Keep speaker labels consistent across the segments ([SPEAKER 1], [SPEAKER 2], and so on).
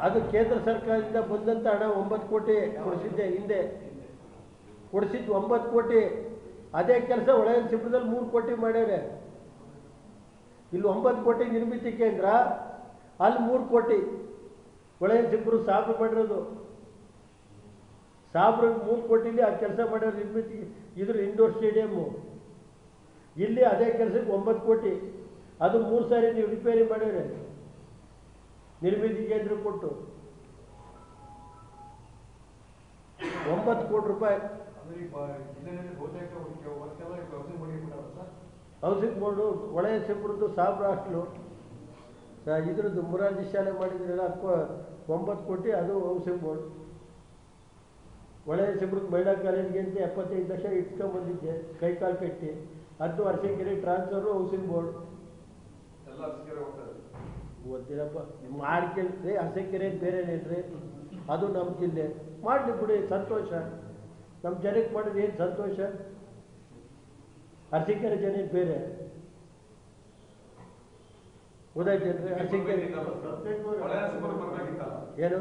[SPEAKER 1] ಅದು ಕೇಂದ್ರ ಸರ್ಕಾರದಿಂದ ಬಂದಂಥ ಹಣ 9 ಕೋಟಿ ಕೊಡಿಸಿದ್ದೆ, ಹಿಂದೆ ಕೊಡಿಸಿದ್ದು 9 ಕೋಟಿ. ಅದೇ ಕೆಲಸ ಹೊಳೆನರಸೀಪುರದಲ್ಲಿ 3 ಕೋಟಿ ಮಾಡ್ಯಾರೆ. ಇಲ್ಲಿ 9 ಕೋಟಿ ನಿರ್ಮಿತಿ ಕೇಂದ್ರ, ಅಲ್ಲಿ 3 ಕೋಟಿ ಹೊಳೆನರಸೀಪುರ ಸಾಬ್ರು ಮಾಡಿರೋದು. ಸಾಬ್ರಿಗೆ 3 ಕೋಟಿಲಿ ಆ ಕೆಲಸ ಮಾಡ್ಯಾರ ನಿರ್ಮಿತಿ. ಇದ್ರ ಇಂಡೋರ್ ಸ್ಟೇಡಿಯಮ್ಮು. ಇಲ್ಲಿ ಅದೇ ಕೆಲಸಕ್ಕೆ 9 ಕೋಟಿ, ಅದು 3 ಸಾರಿ ನೀವು ರಿಪೇರಿ ಮಾಡ್ಯಾರೆ ನಿರ್ಮಿತಿ ಕೇಂದ್ರ ಕೊಟ್ಟು 9 ಕೋಟಿ ರೂಪಾಯಿ. ಹೌಸಿಂಗ್ ಬೋರ್ಡು ಹೊಳೆನರಸೀಪುರದ್ದು ಸಾಬ್ರ ಹಾಸ್ಟ್ಲು, ಇದ್ರದ್ದು ಮುರಾರ್ಜಿ ಶಾಲೆ ಮಾಡಿದ್ರಲ್ಲ, 9 ಕೋಟಿ, ಅದು ಹೌಸಿಂಗ್ ಬೋರ್ಡ್. ಹೊಳೆನರಸೀಪುರಕ್ಕೆ ಮಹಿಳಾ ಕಾಲೇಜ್ಗೆ ಅಂತ 75 ಲಕ್ಷ ಇಟ್ಕೊಂಡ್ಬಂದಿದ್ದೆ, ಕೈಕಾಲು ಕಟ್ಟಿ. ಅದು ಅರಸೀಕೆರೆ ಟ್ರಾನ್ಸ್ಫರು, ಹೌಸಿಂಗ್ ಬೋರ್ಡ್. ಗೊತ್ತಿಲ್ಲಪ್ಪ, ಮಾಡ್ಕೇಳ್ರಿ. ಅರಸೀಕೆರೆ ಬೇರೆನೇನ್ರಿ, ಅದು ನಮ್ಮ ಜಿಲ್ಲೆ. ಮಾಡಲಿ ಬಿಡಿ, ಸಂತೋಷ. ನಮ್ಮ ಜನಕ್ಕೆ ಮಾಡಿದ್ರೆ ಏನು ಸಂತೋಷ. ಅರಸೀಕೆರೆ ಜನ ಬೇರೆ, ಗೊತ್ತಾಯ್ತೇನ್ರಿ? ಅರಸೀಕೆರೆ ಏನು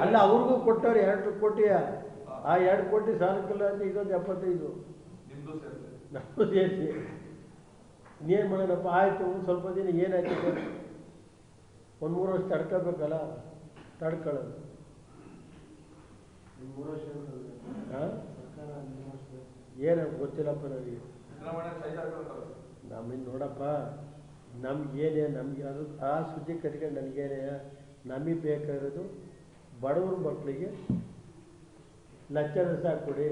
[SPEAKER 1] ಅಲ್ಲ, ಅವ್ರಿಗೂ ಕೊಟ್ಟವ್ರು 2 ಕೋಟಿಯ. ಆ 2 ಕೋಟಿ ಸಾಲಕ್ಕಿಲ್ಲ ಅಂತ ಇದೊಂದು 75 ನಮ್ಮದು ಸೇರಿಸಿ ಇನ್ನೇನು ಮಾಡೋಣಪ್ಪ. ಆಯಿತು, ಸ್ವಲ್ಪ ದಿನ ಏನಾಯ್ತು, 1-3 ವರ್ಷ ತಡ್ಕೋಬೇಕಲ್ಲ, ತಡ್ಕೊಳ್ಳೋದು. ಹಾಂ, ಏನು ಗೊತ್ತಿಲ್ಲಪ್ಪ ನನಗೆ. ನಮಗೆ ನೋಡಪ್ಪ, ನಮಗೇನೆ, ನಮಗೆ ಅದು ಆ ಸುದ್ದಿ ಕಟ್ಕೊಂಡು ನನಗೇನೆ. ನಮಗೆ ಬೇಕಾಗಿರೋದು ಬಡವ್ರ ಮಕ್ಕಳಿಗೆ ಲೆಕ್ಚರರ್ಸ್ ಹಾಕ್ಕೊಡಿ.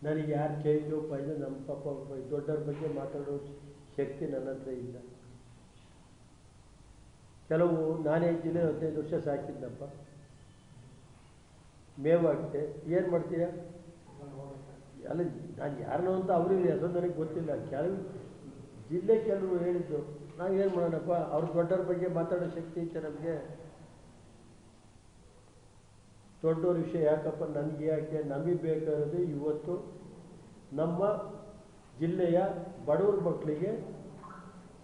[SPEAKER 1] ನನಗೆ ಯಾರು ಚೇಂಜು ಪೈಜು, ನಮ್ಮ ಪಾಪ ದೊಡ್ಡವ್ರ ಬಗ್ಗೆ ಮಾತಾಡೋ ಶಕ್ತಿ ನನ್ನ ಹತ್ರ ಇಲ್ಲ. ಕೆಲವು ನಾನೇ ಜಿಲ್ಲೆ 15 ವರ್ಷ ಸಾಕಿದ್ನಪ್ಪ, ಮೇವಾಗ್ತೆ. ಏನು ಮಾಡ್ತೀಯ? ಅಲ್ಲ, ನಾನು ಯಾರನ್ನೋ ಅಂತ ಅವ್ರಿಗೆ ಹೆಸರು ನನಗೆ ಗೊತ್ತಿಲ್ಲ. ಕೆಲವು ಜಿಲ್ಲೆ ಕೆಲವರು ಹೇಳಿದ್ದು, ನಾವು ಏನು ಮಾಡೋಣಪ್ಪ, ಅವ್ರ ದೊಡ್ಡವ್ರ ಬಗ್ಗೆ ಮಾತಾಡೋ ಶಕ್ತಿ ಇತ್ತು ನಮಗೆ. ದೊಡ್ಡವ್ರ ವಿಷಯ ಯಾಕಪ್ಪ ನನಗೆ ಯಾಕೆ? ನಮಗೆ ಬೇಕಾಗಿರೋದು ಇವತ್ತು ನಮ್ಮ ಜಿಲ್ಲೆಯ ಬಡವ್ರ ಮಕ್ಕಳಿಗೆ,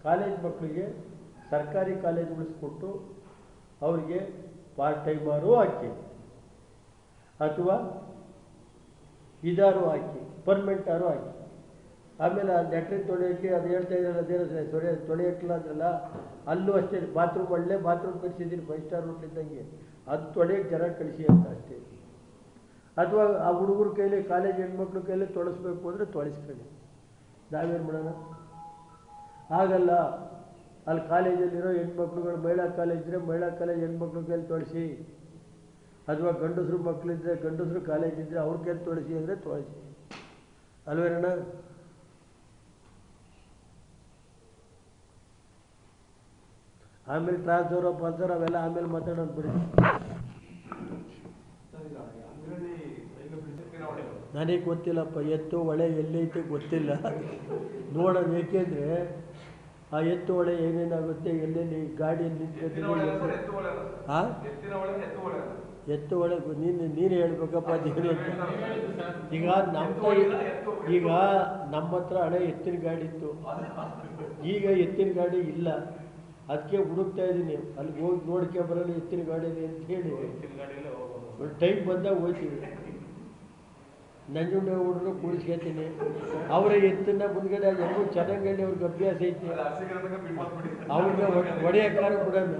[SPEAKER 1] ಕಾಲೇಜ್ ಮಕ್ಕಳಿಗೆ ಸರ್ಕಾರಿ ಕಾಲೇಜ್ ಉಳಿಸ್ಕೊಟ್ಟು ಅವರಿಗೆ ಪಾರ್ಟ್ ಟೈಮರು ಹಾಕಿ, ಅಥವಾ ಇದಾರು ಹಾಕಿ, ಪರ್ಮನೆಂಟಾರು ಹಾಕಿ. ಆಮೇಲೆ ಆ ಲ್ಯಾಟ್ರಿನ್ ತೊಳೆಯೋಕ್ಕೆ ಅದು ಹೇಳ್ತಾ ಇದ್ರಲ್ಲ, ಅದೇನೋ ತೊಳೆಯೋಕ್ಕಿಲ್ಲ ಅಂದ್ರಲ್ಲ, ಅಲ್ಲೂ ಅಷ್ಟೇ. ಬಾತ್ರೂಮ್ ಒಳ್ಳೆ ಬಾತ್ರೂಮ್ ಕಳಿಸಿದ್ದೀನಿ 5 ಸ್ಟಾರ್ ಹೋಟ್ಲಿದ್ದಂಗೆ, ಅದು ತೊಳೆಯೋಕ್ಕೆ ಜನ ಕಳಿಸಿ ಅಂತ ಅಷ್ಟೇ. ಅಥವಾ ಆ ಹುಡುಗರ ಕೈಲಿ, ಕಾಲೇಜ್ ಹೆಣ್ಮಕ್ಳ ಕೈಲಿ ತೊಳಸ್ಬೇಕು ಅಂದರೆ ತೊಳಸ್ಕೊಳ್ಳಿ. ನಾವೇನು ಮಾಡೋಣ? ಆಗಲ್ಲ. ಅಲ್ಲಿ ಕಾಲೇಜಲ್ಲಿರೋ ಹೆಣ್ಮಕ್ಳುಗಳು, ಮಹಿಳಾ ಕಾಲೇಜ್ ಇದ್ದರೆ ಮಹಿಳಾ ಕಾಲೇಜ್ ಹೆಣ್ಮಕ್ಳ ಕೈಲಿ ತೊಳಸಿ, ಅಥವಾ ಗಂಡಸರು ಮಕ್ಕಳಿದ್ರೆ ಗಂಡಸರು ಕಾಲೇಜ್ ಇದ್ದರೆ ಅವ್ರ ಕೈಲಿ ತೊಳಸಿ ಅಂದರೆ ತೊಳಸಿ, ಅಲ್ವೇನಣ್ಣ? ಆಮೇಲೆ ಟ್ರಾನ್ಸ್ಫರ್ ಪಲ್ಸರ್ ಅವೆಲ್ಲ ಆಮೇಲೆ ಮಾತಾಡೋದು ಬಿಡಿ. ನನಗೆ ಗೊತ್ತಿಲ್ಲಪ್ಪ, ಎತ್ತು ಹೊಳೆ ಎಲ್ಲೈತೆ ಗೊತ್ತಿಲ್ಲ. ನೋಡೋದು, ಏಕೆಂದರೆ ಆ ಎತ್ತು ಹೊಳೆ ಏನೇನಾಗುತ್ತೆ, ಎಲ್ಲೆಲ್ಲಿ ಗಾಡಿಯಲ್ಲಿ ನಿಂತ್ಕೊತೀನಿ. ಹಾಂ, ಎತ್ತು ಹೊಳೆ ನೀನೇ ಹೇಳ್ಬೇಕಪ್ಪ ಅದೇನು ಅಂತ. ಈಗ ನಮ್ಮ ಹತ್ರ ಹಳೆ ಎತ್ತಿನ ಗಾಡಿ ಇತ್ತು, ಈಗ ಎತ್ತಿನ ಗಾಡಿ ಇಲ್ಲ. ಅದಕ್ಕೆ ಹುಡುಕ್ತಾ ಇದ್ದೀನಿ, ಅಲ್ಲಿಗೆ ಹೋಗಿ ನೋಡ್ಕೊಂಬರಲ್ಲ ಎತ್ತಿನ ಗಾಡಿಯಲ್ಲಿ ಅಂತ ಹೇಳಿ. ಟೈಮ್ ಬಂದಾಗ ಹೋಗ್ತೀವಿ. ನಂಜುಂಡ ಹುಡುಗರು ಕೂಡಿಸ್ಕೊತೀನಿ, ಅವರೇ ಎತ್ತನ್ನ ಮುಂದ್ಗಡೆ ಹೆಂಗೂ ಚೆನ್ನಾಗಿ ಅವ್ರಿಗೆ ಅಭ್ಯಾಸ ಐತಿ, ಅವ್ರಿಗೆ ಹೊಡೆಯಕ್ಕಾರ ಬಿಡೋಣ.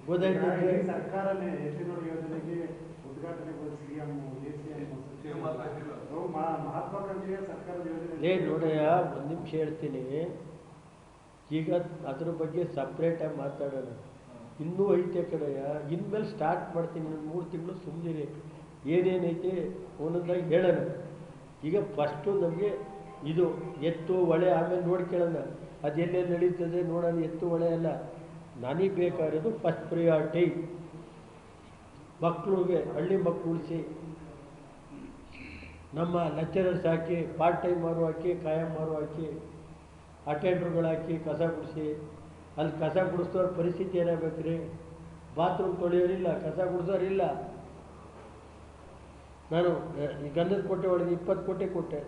[SPEAKER 1] ಗೊತ್ತಾಯ್ತು?
[SPEAKER 2] ಸರ್ಕಾರನೇ ಎತ್ತಿನೋಡ ಯೋಜನೆಗೆ ಉದ್ಘಾಟನೆಗೊಳಿಸಿ ಮಹತ್ವಾಕಾಂಕ್ಷೆಯ ಸರ್ಕಾರದ ಯೋಜನೆ.
[SPEAKER 1] ನೋಡಯ್ಯ, 1 ನಿಮಿಷ ಹೇಳ್ತೀನಿ. ಈಗ ಅದ್ರ ಬಗ್ಗೆ ಸಪ್ರೇಟಾಗಿ ಮಾತಾಡೋಣ. ಇನ್ನೂ ಐತೆ ಕಡೆಯ, ಇನ್ಮೇಲೆ ಸ್ಟಾರ್ಟ್ ಮಾಡ್ತೀನಿ. 3 ತಿಂಗಳು ಸುಮ್ಮನಿರಿ, ಏನೇನೈತೆ ಒಂದೊಂದಾಗಿ ಹೇಳೋಣ. ಈಗ ಫಸ್ಟು ನಮಗೆ ಇದು ಎತ್ತು ಹೊಳೆ, ಆಮೇಲೆ ನೋಡ್ಕೊಳ್ಳೋಣ ಅದು ಎಲ್ಲೆಲ್ಲಿ ನಡೀತದೆ ನೋಡೋಣ. ಎತ್ತು ಹೊಳೆ ಎಲ್ಲ ನನಗೆ ಬೇಕಾಗಿರೋದು ಫಸ್ಟ್ ಪ್ರಿಯಾರಿಟಿ. ಮಕ್ಕಳಿಗೆ, ಹಳ್ಳಿ ಮಕ್ಕಳು ಉಳಿಸಿ, ನಮ್ಮ ಲೆಕ್ಚರರ್ಸ್ ಹಾಕಿ, ಪಾರ್ಟ್ ಟೈಮ್ ಮಾರು ಹಾಕಿ, ಕಾಯಂ ಮಾರು ಹಾಕಿ, ಅಟೆಂಡ್ರುಗಳು ಹಾಕಿ, ಕಸ ಗುಡಿಸಿ. ಅಲ್ಲಿ ಕಸ ಗುಡಿಸೋರ ಪರಿಸ್ಥಿತಿ ಏನಾಗಬೇಕ್ರಿ? ಬಾತ್ರೂಮ್ ತೊಳೆಯೋರಿಲ್ಲ, ಕಸ ಗುಡಿಸೋರಿಲ್ಲ. ನಾನು ಈ ಗಂಧದ ಕೋಟೆ ಒಳಗೆ 20 ಕೋಟಿ ಕೊಟ್ಟೆ.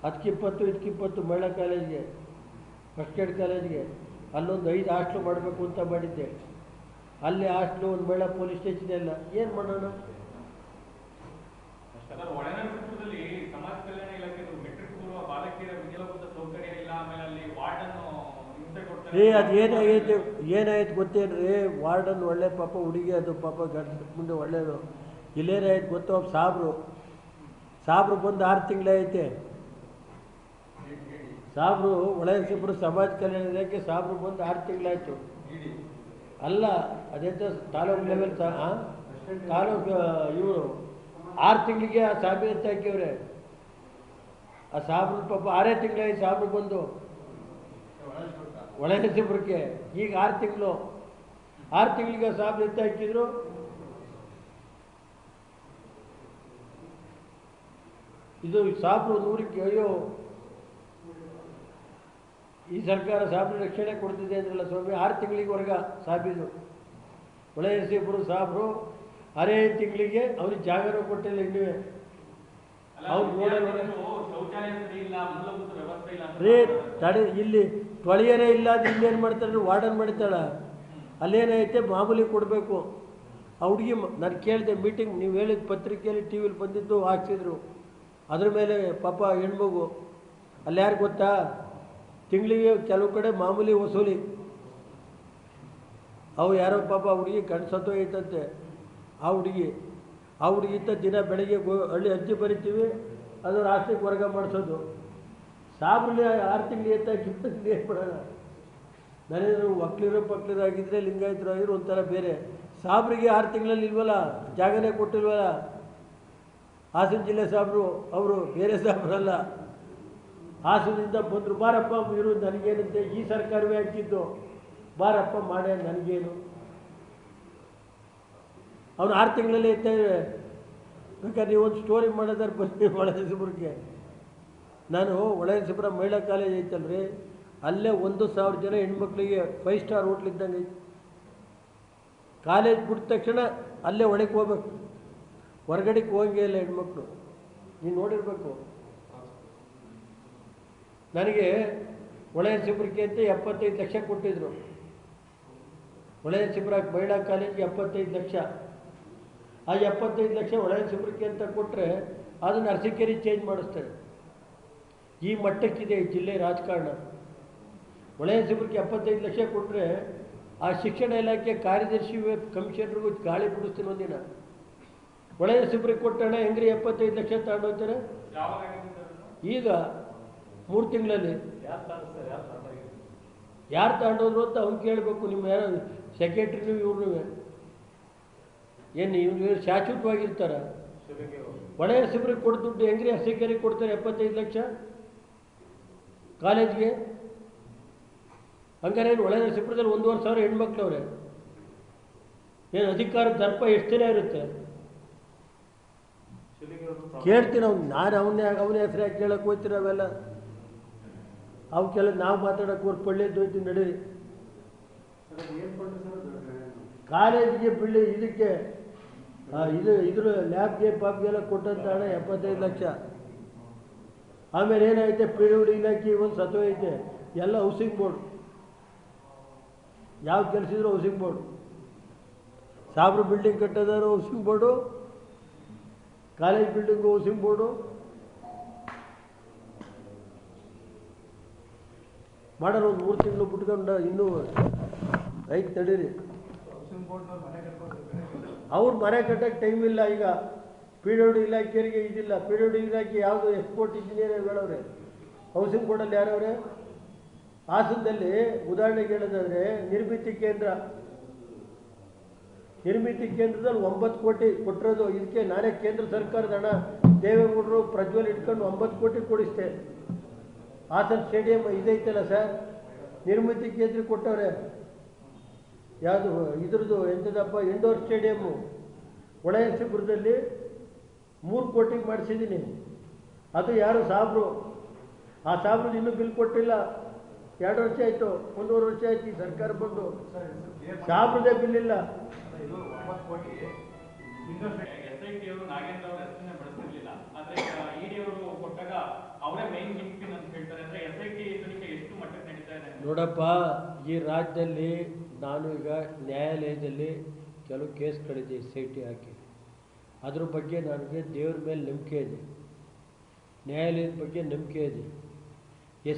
[SPEAKER 1] ಅದಕ್ಕೆ 20, ಇದಕ್ಕೆ 20 ಮಹಿಳಾ ಕಾಲೇಜ್ಗೆ, ಫಸ್ಟ್ ಏಡ್ ಕಾಲೇಜ್ಗೆ. ಅಲ್ಲೊಂದು 5 ಹಾಸ್ಟ್ಲು ಮಾಡಬೇಕು ಅಂತ ಮಾಡಿದ್ದೆ. ಅಲ್ಲಿ ಹಾಸ್ಟ್ಲು, ಒಂದು ಮಹಿಳಾ ಪೊಲೀಸ್ ಸ್ಟೇಷನ್ ಎಲ್ಲ ಏನು ಮಾಡೋಣ?
[SPEAKER 3] ಒಳನರಸೀಪುರದಲ್ಲಿ ಸಮಾಜ ಕಲ್ಯಾಣ ಇಲಾಖೆದು ಮೆಟ್ರಿಕ್ ಪೂರ್ವ ಬಾಲಕಿಯರ ಮೂಲಭೂತ ಸೌಕರ್ಯ ಇಲ್ಲ. ಆಮೇಲೆ ಅಲ್ಲಿ ವಾರ್ಡನ್ ಹಿಂಸೆ ಕೊಡ್ತಾರೆ.
[SPEAKER 1] ಅದು ಏನಾಯ್ತು ಗೊತ್ತೇನ್ರಿ? ವಾರ್ಡನ್ ಒಳ್ಳೆ ಪಾಪ ಹುಡುಗಿ, ಅದು ಪಾಪ ಗಂಡ ಮುಂದೆ ಒಳ್ಳೇದು. ಇಲ್ಲೇನಾಯ್ತು ಗೊತ್ತೋ, ಸಾಬ್ರು ಬಂದು 6 ತಿಂಗಳೈತೆ. ಸಾಬ್ರು ಒಳನರಸೀಪುರ ಸಮಾಜ ಕಲ್ಯಾಣ ಇಲಾಖೆ ಸಾಬ್ರು ಬಂದು 6 ತಿಂಗಳಾಯ್ತು. ಅಲ್ಲ, ಅದೆಂತ ತಾಲೂಕು ಲೆವೆಲ್ ತಾಲೂಕು ಇವರು 6 ತಿಂಗಳಿಗೆ ಆ ಸಾಬ್ರು ಎತ್ತ ಹಾಕಿವ್ರೆ. ಆ ಸಾಬ್ರು ಪಾಪ 6 ತಿಂಗಳಾಯ್ತು ಸಾಬ್ರು ಬಂದು ಒಳನರಸೀಪುರಕ್ಕೆ. ಈಗ 6 ತಿಂಗಳು 6 ತಿಂಗಳಿಗೆ ಸಾಬ್ರು ಎತ್ತ ಹಾಕಿದ್ರು. ಇದು ಸಾಬ್ರು 100ಕ್ಕೆ ಅಯ್ಯೋ, ಈ ಸರ್ಕಾರ ಸಾಬ್ರು ರಕ್ಷಣೆ ಕೊಡ್ತಿದೆ ಅಂದ್ರಲ್ಲ ಸ್ವಾಮಿ. 6 ತಿಂಗಳಿಗೆ ಹೊರಗ ಸಾಬಿದು ಒಳನರಸೀಪುರ ಸಾಬ್ರು 6 ತಿಂಗಳಿಗೆ ಅವ್ರಿಗೆ ಜಾಗನೂ ಕೊಟ್ಟಿಲ್ಲ. ಇನ್ನೂ ರೇ ತಡೆ, ಇಲ್ಲಿ ತೊಳೆಯರೇ ಇಲ್ಲ, ಅದು ಇಲ್ಲೇನು ಮಾಡ್ತಾರೆ? ವಾರ್ಡನ್ ಮಾಡ್ತಾಳ. ಅಲ್ಲೇನೈತೆ ಮಾಮೂಲಿ ಕೊಡಬೇಕು. ಆ ಹುಡುಗಿ ನಾನು ಕೇಳಿದೆ, ಮೀಟಿಂಗ್ ನೀವು ಹೇಳಿದ ಪತ್ರಿಕೆಯಲ್ಲಿ ಟಿ ವಿಲಿ ಬಂದಿದ್ದು ಹಾಕ್ಸಿದ್ರು. ಅದ್ರ ಮೇಲೆ ಪಾಪ ಹೆಣ್ಮಗು ಅಲ್ಲಿ ಯಾರು ಗೊತ್ತಾ? ತಿಂಗಳಿಗೆ ಕೆಲವು ಕಡೆ ಮಾಮೂಲಿ ವಸೂಲಿ. ಅವು ಯಾರೋ ಪಾಪ ಹುಡುಗಿ ಕಣ್ಸತ್ತೋಯ್ತಂತೆ. ಆ ಹುಡುಗಿ ಇತ್ತ ದಿನ ಬೆಳಗ್ಗೆ ಹಳ್ಳಿ ಅರ್ಜಿ ಬರಿತೀವಿ, ಅದು ರಾಷ್ಟ್ರಕ್ಕೆ ವರ್ಗ ಮಾಡಿಸೋದು. ಸಾಬ್ರಲ್ಲಿ 6 ತಿಂಗಳು ಎತ್ತಾಕಿತ್ತು ಏನು ಮಾಡೋಣ? ನಾನೇನು ಒಕ್ಲಿರಾಗಿದ್ದರೆ ಲಿಂಗಾಯತರಾಗಿದ್ರು ಒಂಥರ ಬೇರೆ. ಸಾಬ್ರಿಗೆ 6 ತಿಂಗಳಲ್ಲಿ ಇಲ್ವಲ್ಲ, ಜಾಗನೇ ಕೊಟ್ಟಿಲ್ವಲ್ಲ. ಹಾಸನ ಜಿಲ್ಲೆ ಸಾಬ್ರು ಅವರು ಬೇರೆ ಸಾಬ್ರಲ್ಲ. ಹಾಸನದಿಂದ ಬಂದರು, ಬಾರಪ್ಪ ಇರು, ನನಗೇನಂತೆ ಈ ಸರ್ಕಾರವೇ ಹಾಕಿದ್ದು, ಬಾರಪ್ಪ ಮಾಡೇ, ನನಗೇನು. ಅವನು 6 ತಿಂಗಳಲ್ಲಿ ಎತ್ತೇವೆ. ಬೇಕಾದ್ರೆ ನೀವು ಒಂದು ಸ್ಟೋರಿ ಮಾಡೋದಾದ್ರೆ ಬನ್ನಿ ಒಳನರಸೀಪುರಕ್ಕೆ. ನಾನು ಒಳನರಸೀಪುರ ಮಹಿಳಾ ಕಾಲೇಜ್ ಐತಲ್ರಿ, ಅಲ್ಲೇ 1,000 ಜನ ಹೆಣ್ಮಕ್ಳಿಗೆ 5 ಸ್ಟಾರ್ ಹೋಟ್ಲ್ ಇದ್ದಂಗೆ ಐತಿ. ಕಾಲೇಜ್ ಬಿಟ್ಟ ತಕ್ಷಣ ಅಲ್ಲೇ ಒಳಗೆ ಹೋಗ್ಬೇಕು, ಹೊರಗಡೆಗೆ ಹೋಗಂಗೆ ಇಲ್ಲ ಹೆಣ್ಮಕ್ಳು. ನೀನು ನೋಡಿರ್ಬೇಕು. ನನಗೆ ಒಳನರಸೀಪುರಕ್ಕೆ ಅಂತ 75 ಲಕ್ಷ ಕೊಟ್ಟಿದ್ರು. ಒಳನರಸೀಪುರ ಮಹಿಳಾ ಕಾಲೇಜ್ಗೆ 75 ಲಕ್ಷ. ಆ 75 ಲಕ್ಷ ಒಳನರಸೀಪುರಕ್ಕೆ ಅಂತ ಕೊಟ್ಟರೆ ಅದನ್ನು ಅರಸೀಕೆರೆ ಚೇಂಜ್ ಮಾಡಿಸ್ತಾರೆ. ಈ ಮಟ್ಟಕ್ಕಿದೆ ಈ ಜಿಲ್ಲೆ ರಾಜಕಾರಣ. ಒಳನರಸೀಪುರಕ್ಕೆ 75 ಲಕ್ಷ ಕೊಟ್ಟರೆ ಆ ಶಿಕ್ಷಣ ಇಲಾಖೆ ಕಾರ್ಯದರ್ಶಿ ಕಮಿಷನರ್ಗೂ ಗಾಳಿ ಬಿಡಿಸ್ತೀನಿ ಒಂದಿನ. ಒಳನರಸೀಪುರಕ್ಕೆ ಕೊಟ್ಟಣ ಹೆಂಗ್ರಿ 75 ಲಕ್ಷ ತಗೊಂಡೋಗ್ತಾರೆ? ಈಗ 3 ತಿಂಗಳಲ್ಲಿ ಯಾರು ತಗೊಂಡೋದ್ರು ಅಂತ ಅವ್ನು ಕೇಳಬೇಕು. ನಿಮ್ಮ ಯಾರೋ ಸೆಕ್ರೆಟ್ರಿನೂ ಇವ್ರನ್ನೂ ಏನು ಇವ್ರು ಶಾಶ್ವತವಾಗಿರ್ತಾರ? ಒಳನರಸೀಪುರಕ್ಕೆ ಕೊಟ್ಟು ದುಡ್ಡು ಹೆಂಗ್ರಿ ಅರಸೀಕೆರೆಗೆ ಕೊಡ್ತಾರೆ 75 ಲಕ್ಷ ಕಾಲೇಜ್ಗೆ? ಹಂಗಾರೆ ಏನು ಒಳನರಸೀಪುರದಲ್ಲಿ 1,500 ಹೆಣ್ಮಕ್ಳವ್ರೆ. ಏನು ಅಧಿಕಾರದ ದರ್ಪ ಎಷ್ಟು ದಿನ ಇರುತ್ತೆ? ಕೇಳ್ತೀನಿ ಅವ್ನು. ನಾನು ಅವನ ಹೆಸರು ಯಾಕೆ ಕೇಳಕ್ಕೆ ಹೋಗ್ತೀರ? ಅವೆಲ್ಲ ಅವಕ್ಕೆಲ್ಲ ನಾವು ಮಾತಾಡೋಕೆ ಅವ್ರು ಪಳ್ಳಿದ್ದು ಹೋಯ್ತೀನಿ ನಡೀರಿ. ಕಾಲೇಜಿಗೆ ಬಿಳ್ಳಿ ಇದಕ್ಕೆ ಇದ್ರ ಲ್ಯಾಬ್ಗೆ ಪಾಬ್ಗೆಲ್ಲ ಕೊಟ್ಟಂತ ಹಣ 75 ಲಕ್ಷ. ಆಮೇಲೆ ಏನಾಯ್ತೆ, ಪಿಡಬ್ಲ್ಯೂ ಇಲಾಖೆ ಒಂದು ಸತ್ತೋಯ್ತೆ. ಎಲ್ಲ ಹೌಸಿಂಗ್ ಬೋರ್ಡ್, ಯಾವ ಕೆಲಸ ಇದ್ರು ಹೌಸಿಂಗ್ ಬೋರ್ಡು. ಸಾಬ್ರು ಬಿಲ್ಡಿಂಗ್ ಕಟ್ಟೋದಾದ್ರು housing board, college building housing board. ಮಾಡೋರು ಒಂದು 3 ತಿಂಗಳು ಬಿಟ್ಕೊಂಡು ಇನ್ನೂ ಐದು ತಡೀರಿ. ಅವ್ರು ಮನೆ ಕಟ್ಟಕ್ಕೆ ಟೈಮ್ ಇಲ್ಲ. ಈಗ ಪಿ ಡಬ್ಲ್ಯೂ ಇಲಾಖೆಯವರಿಗೆ ಇದಿಲ್ಲ. ಪಿ ಡಬ್ಲ್ಯೂ ಇಲಾಖೆ ಯಾವುದು ಎಕ್ಸ್ಪೋರ್ಟ್ ಇಂಜಿನಿಯರ್ ಹೇಳೋರೆ. ಹೌಸಿಂಗ್ ಬೋರ್ಡಲ್ಲಿ ಯಾರವ್ರೆ? ಹಾಸನದಲ್ಲಿ ಉದಾಹರಣೆಗೆ ಹೇಳೋದಾದರೆ ನಿರ್ಮಿತಿ ಕೇಂದ್ರದಲ್ಲಿ 9 ಕೋಟಿ ಕೊಟ್ಟಿರೋದು. ಇದಕ್ಕೆ ನಾನೇ ಕೇಂದ್ರ ಸರ್ಕಾರದ ಹಣ ದೇವೇಗೌಡರು ಪ್ರಜ್ವಲ್ ಇಟ್ಕೊಂಡು 9 ಕೋಟಿ ಕೊಡಿಸ್ತೆ. ಹಾಸನ ಸ್ಟೇಡಿಯಂ ಇದೈತಲ್ಲ ಸರ್, ನಿರ್ಮಿತಿ ಕೇಂದ್ರ ಕೊಟ್ಟವ್ರೆ. ಯಾವುದು ಇದ್ರದ್ದು ಎಂಥದಪ್ಪ, ಇಂಡೋರ್ ಸ್ಟೇಡಿಯಮ್ಮು ಒಳನರಸೀಪುರದಲ್ಲಿ 3 ಕೋಟಿಗೆ ಮಾಡಿಸಿದ್ದೀನಿ. ಅದು ಯಾರು ಸಾಬ್ರು. ಆ ಸಾಬ್ರು ಇನ್ನೂ ಬಿಲ್ ಕೊಟ್ಟಿಲ್ಲ. 2 ವರ್ಷ ಆಯಿತು, 1.5 ವರ್ಷ ಆಯ್ತು ಈ ಸರ್ಕಾರ ಬಂದು. ಸಾಬ್ರದೇ ಬಿಲ್ ಇಲ್ಲ.
[SPEAKER 3] SIT ಅವರು ನಾಗೇಂದ್ರ ಅವರು ಹೆಸರನ್ನೇ ಬಳಸಿರ್ಲಿಲ್ಲ. ಆದ್ರೆ ಇಡಿ ಅವರು ಕೊಟ್ಟಾಗ ಅವರೇ ಮೈನ್ ಲಿಂಕ್ ಪಿನ್ ಅಂತ ಹೇಳ್ತಾರೆ. ಅಂದ್ರೆ SIT ತನಿಖೆ ಎಷ್ಟು ಮಟ್ಟಕ್ಕೆ ನಡೀತಾ ಇದ್ದಾರೆ?
[SPEAKER 1] ನೋಡಪ್ಪ, ಈ ರಾಜ್ಯದಲ್ಲಿ ನಾನು ಈಗ ನ್ಯಾಯಾಲಯದಲ್ಲಿ ಕೆಲವು ಕೇಸ್ಗಳಿದೆ SIT ಹಾಕಿ. ಅದ್ರ ಬಗ್ಗೆ ನನಗೆ ದೇವ್ರ ಮೇಲೆ ನಂಬಿಕೆ ಇದೆ, ನ್ಯಾಯಾಲಯದ ಬಗ್ಗೆ ನಂಬಿಕೆ ಇದೆ.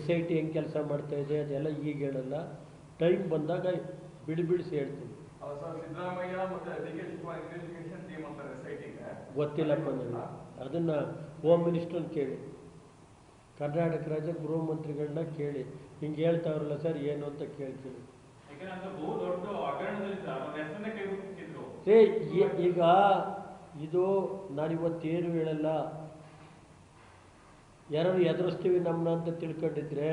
[SPEAKER 1] SIT ಹೆಂಗೆ ಕೆಲಸ ಮಾಡ್ತಾಯಿದೆ ಅದೆಲ್ಲ ಈಗ ಹೇಳಲ್ಲ, ಟೈಮ್ ಬಂದಾಗ ಬಿಡಿಸಿ ಹೇಳ್ತೀನಿ.
[SPEAKER 3] ಸಿದ್ದರಾಮಯ್ಯ ಮತ್ತು DK ಶಿವಕುಮಾರ್ ಇನ್ವೆಸ್ಟಿಗೇಷನ್ ಟೀಮ್ ಅಂತಾರೆ SITಗೆ.
[SPEAKER 1] ಗೊತ್ತಿಲ್ಲಪ್ಪ ನನಗೆ, ಅದನ್ನು ಹೋಮ್ ಮಿನಿಸ್ಟ್ರನ್ನ ಕೇಳಿ, ಕರ್ನಾಟಕ ರಾಜ್ಯ ಗೃಹ ಮಂತ್ರಿಗಳನ್ನ ಕೇಳಿ, ಹಿಂಗೆ ಹೇಳ್ತಾವ್ರಲ್ಲ ಸರ್ ಏನು ಅಂತ ಕೇಳ್ತೀನಿ.
[SPEAKER 3] ಯಾಕಂದ್ರೆ ಬಹು ದೊಡ್ಡ ಹಗರಣದಲ್ಲಿದ್ದ ಅವ್ರ ಹೆಸರನ್ನೇ ಕೈಗೊತ್ತಿದ್ರು.
[SPEAKER 1] ಈಗ ಇದು ನಾನಿವತ್ತೇನು ಹೇಳಲ್ಲ, ಯಾರು ಎದುರಿಸ್ತೀವಿ ನಮ್ಮನ್ನ ಅಂತ ತಿಳ್ಕೊಂಡಿದ್ರೆ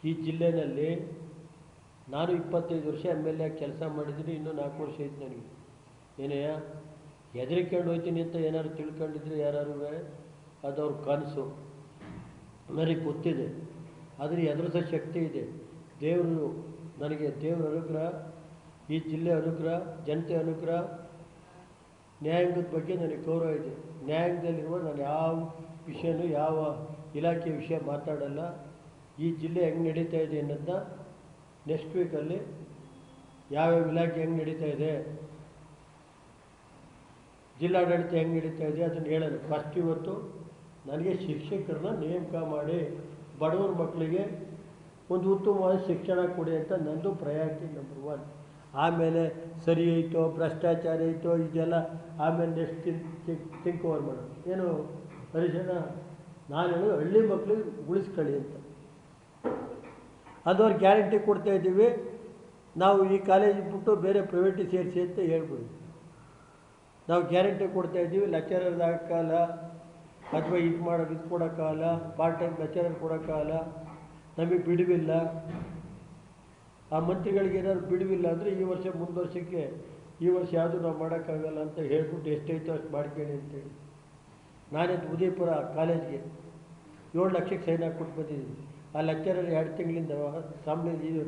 [SPEAKER 1] ಈ ಜಿಲ್ಲೆಯಲ್ಲಿ ನಾನು 25 ವರ್ಷ MLA ಕೆಲಸ ಮಾಡಿದ್ದೀನಿ, ಇನ್ನೂ 4 ವರ್ಷ ಐತೆ ನನಗೆ. ಏನೆಯ ಹೆದರಿಕೊಂಡು ಹೋಗ್ತೀನಿ ಅಂತ ಏನಾದ್ರು ತಿಳ್ಕೊಂಡಿದ್ರೆ ಯಾರು ಅದು ಅವ್ರ ಕನಸು, ನನಗೆ ಗೊತ್ತಿದೆ. ಆದರೆ ಎದುರಿಸೋ ಶಕ್ತಿ ಇದೆ. ದೇವರು ನನಗೆ, ದೇವರ ಅನುಗ್ರಹ, ಈ ಜಿಲ್ಲೆ ಅನುಗ್ರಹ, ಜನತೆ ಅನುಗ್ರಹ, ನ್ಯಾಯಾಂಗದ ಬಗ್ಗೆ ನನಗೆ ಗೌರವ ಇದೆ. ನ್ಯಾಯಾಂಗದಲ್ಲಿರುವ ನಾನು ಯಾವ ವಿಷಯನೂ ಯಾವ ಇಲಾಖೆ ವಿಷಯ ಮಾತಾಡಲ್ಲ. ಈ ಜಿಲ್ಲೆ ಹೆಂಗೆ ನಡೀತಾ ಇದೆ ಅನ್ನೋದನ್ನ ನೆಕ್ಸ್ಟ್ ವೀಕಲ್ಲಿ ಯಾವ್ಯಾವ ಇಲಾಖೆ ಹೆಂಗೆ ನಡೀತಾ ಇದೆ, ಜಿಲ್ಲಾಡಳಿತ ಹೆಂಗೆ ನಡೀತಾ ಇದೆ ಅದನ್ನು ಹೇಳೋದು. ಫಸ್ಟ್ ಇವತ್ತು ನನಗೆ ಶಿಕ್ಷಕರನ್ನ ನೇಮಕ ಮಾಡಿ ಬಡವರ ಮಕ್ಕಳಿಗೆ ಒಂದು ಉತ್ತಮವಾದ ಶಿಕ್ಷಣ ಕೊಡಿ ಅಂತ ನಂದು ಪ್ರಯಾರಿಟಿ ನಂಬರ್ 1. ಆಮೇಲೆ ಸರಿ ಐತೋ ಭ್ರಷ್ಟಾಚಾರ ಐತೋ ಇದೆಲ್ಲ ಆಮೇಲೆ ನೆಕ್ಸ್ಟ್ ಥಿಂಕ್ ಓವರ್ ಮಾಡೋದು. ಏನು ಹರಿಶನ, ನಾನು ಹೇಳೋದು ಹಳ್ಳಿ ಮಕ್ಕಳಿಗೆ ಉಳಿಸ್ಕೊಳ್ಳಿ ಅಂತ. ಅದು ಅವ್ರು ಗ್ಯಾರಂಟಿ ಕೊಡ್ತಾಯಿದ್ದೀವಿ. ನಾವು ಈ ಕಾಲೇಜ್ ಬಿಟ್ಟು ಬೇರೆ ಪ್ರೈವೇಟಿಗೆ ಸೇರಿಸಿ ಅಂತ ಹೇಳ್ಬೋದು. ನಾವು ಗ್ಯಾರಂಟಿ ಕೊಡ್ತಾಯಿದ್ದೀವಿ, ಲೆಕ್ಚರರ್ದು ಹಾಕೋಲ್ಲ, ಅಥವಾ ಇದು ಮಾಡೋದು ಇದು ಕೊಡೋಕ್ಕಾಗಲ್ಲ, ಪಾರ್ಟ್ ಟೈಮ್ ಲೆಕ್ಚರರ್ ಕೊಡೋಕ್ಕಾಗಲ್ಲ, ನಮಗೆ ಬಿಡುವಿಲ್ಲ. ಆ ಮಂತ್ರಿಗಳಿಗೆ ಏನಾದ್ರು ಬಿಡುವಿಲ್ಲ ಅಂದರೆ ಈ ವರ್ಷ ಮುಂದೆ ವರ್ಷಕ್ಕೆ ಈ ವರ್ಷ ಯಾವುದು ನಾವು ಮಾಡೋಕ್ಕಾಗಲ್ಲ ಅಂತ ಹೇಳ್ಬಿಟ್ಟು ಎಷ್ಟೈತೋ ಅಷ್ಟು ಮಾಡ್ಕೊಳ್ಳಿ ಅಂತೇಳಿ ನಾನಿದ್ದು ಉದಯಪುರ ಕಾಲೇಜ್ಗೆ 7 ಲಕ್ಷಕ್ಕೆ ಸೈನ್ ಹಾಕಿ ಕೊಟ್ಟು ಬಂದಿದ್ದೀನಿ. ಆ ಲೆಕ್ಚರರ್ 2 ತಿಂಗಳಿಂದ ಸಾಂಬಳ ಇದು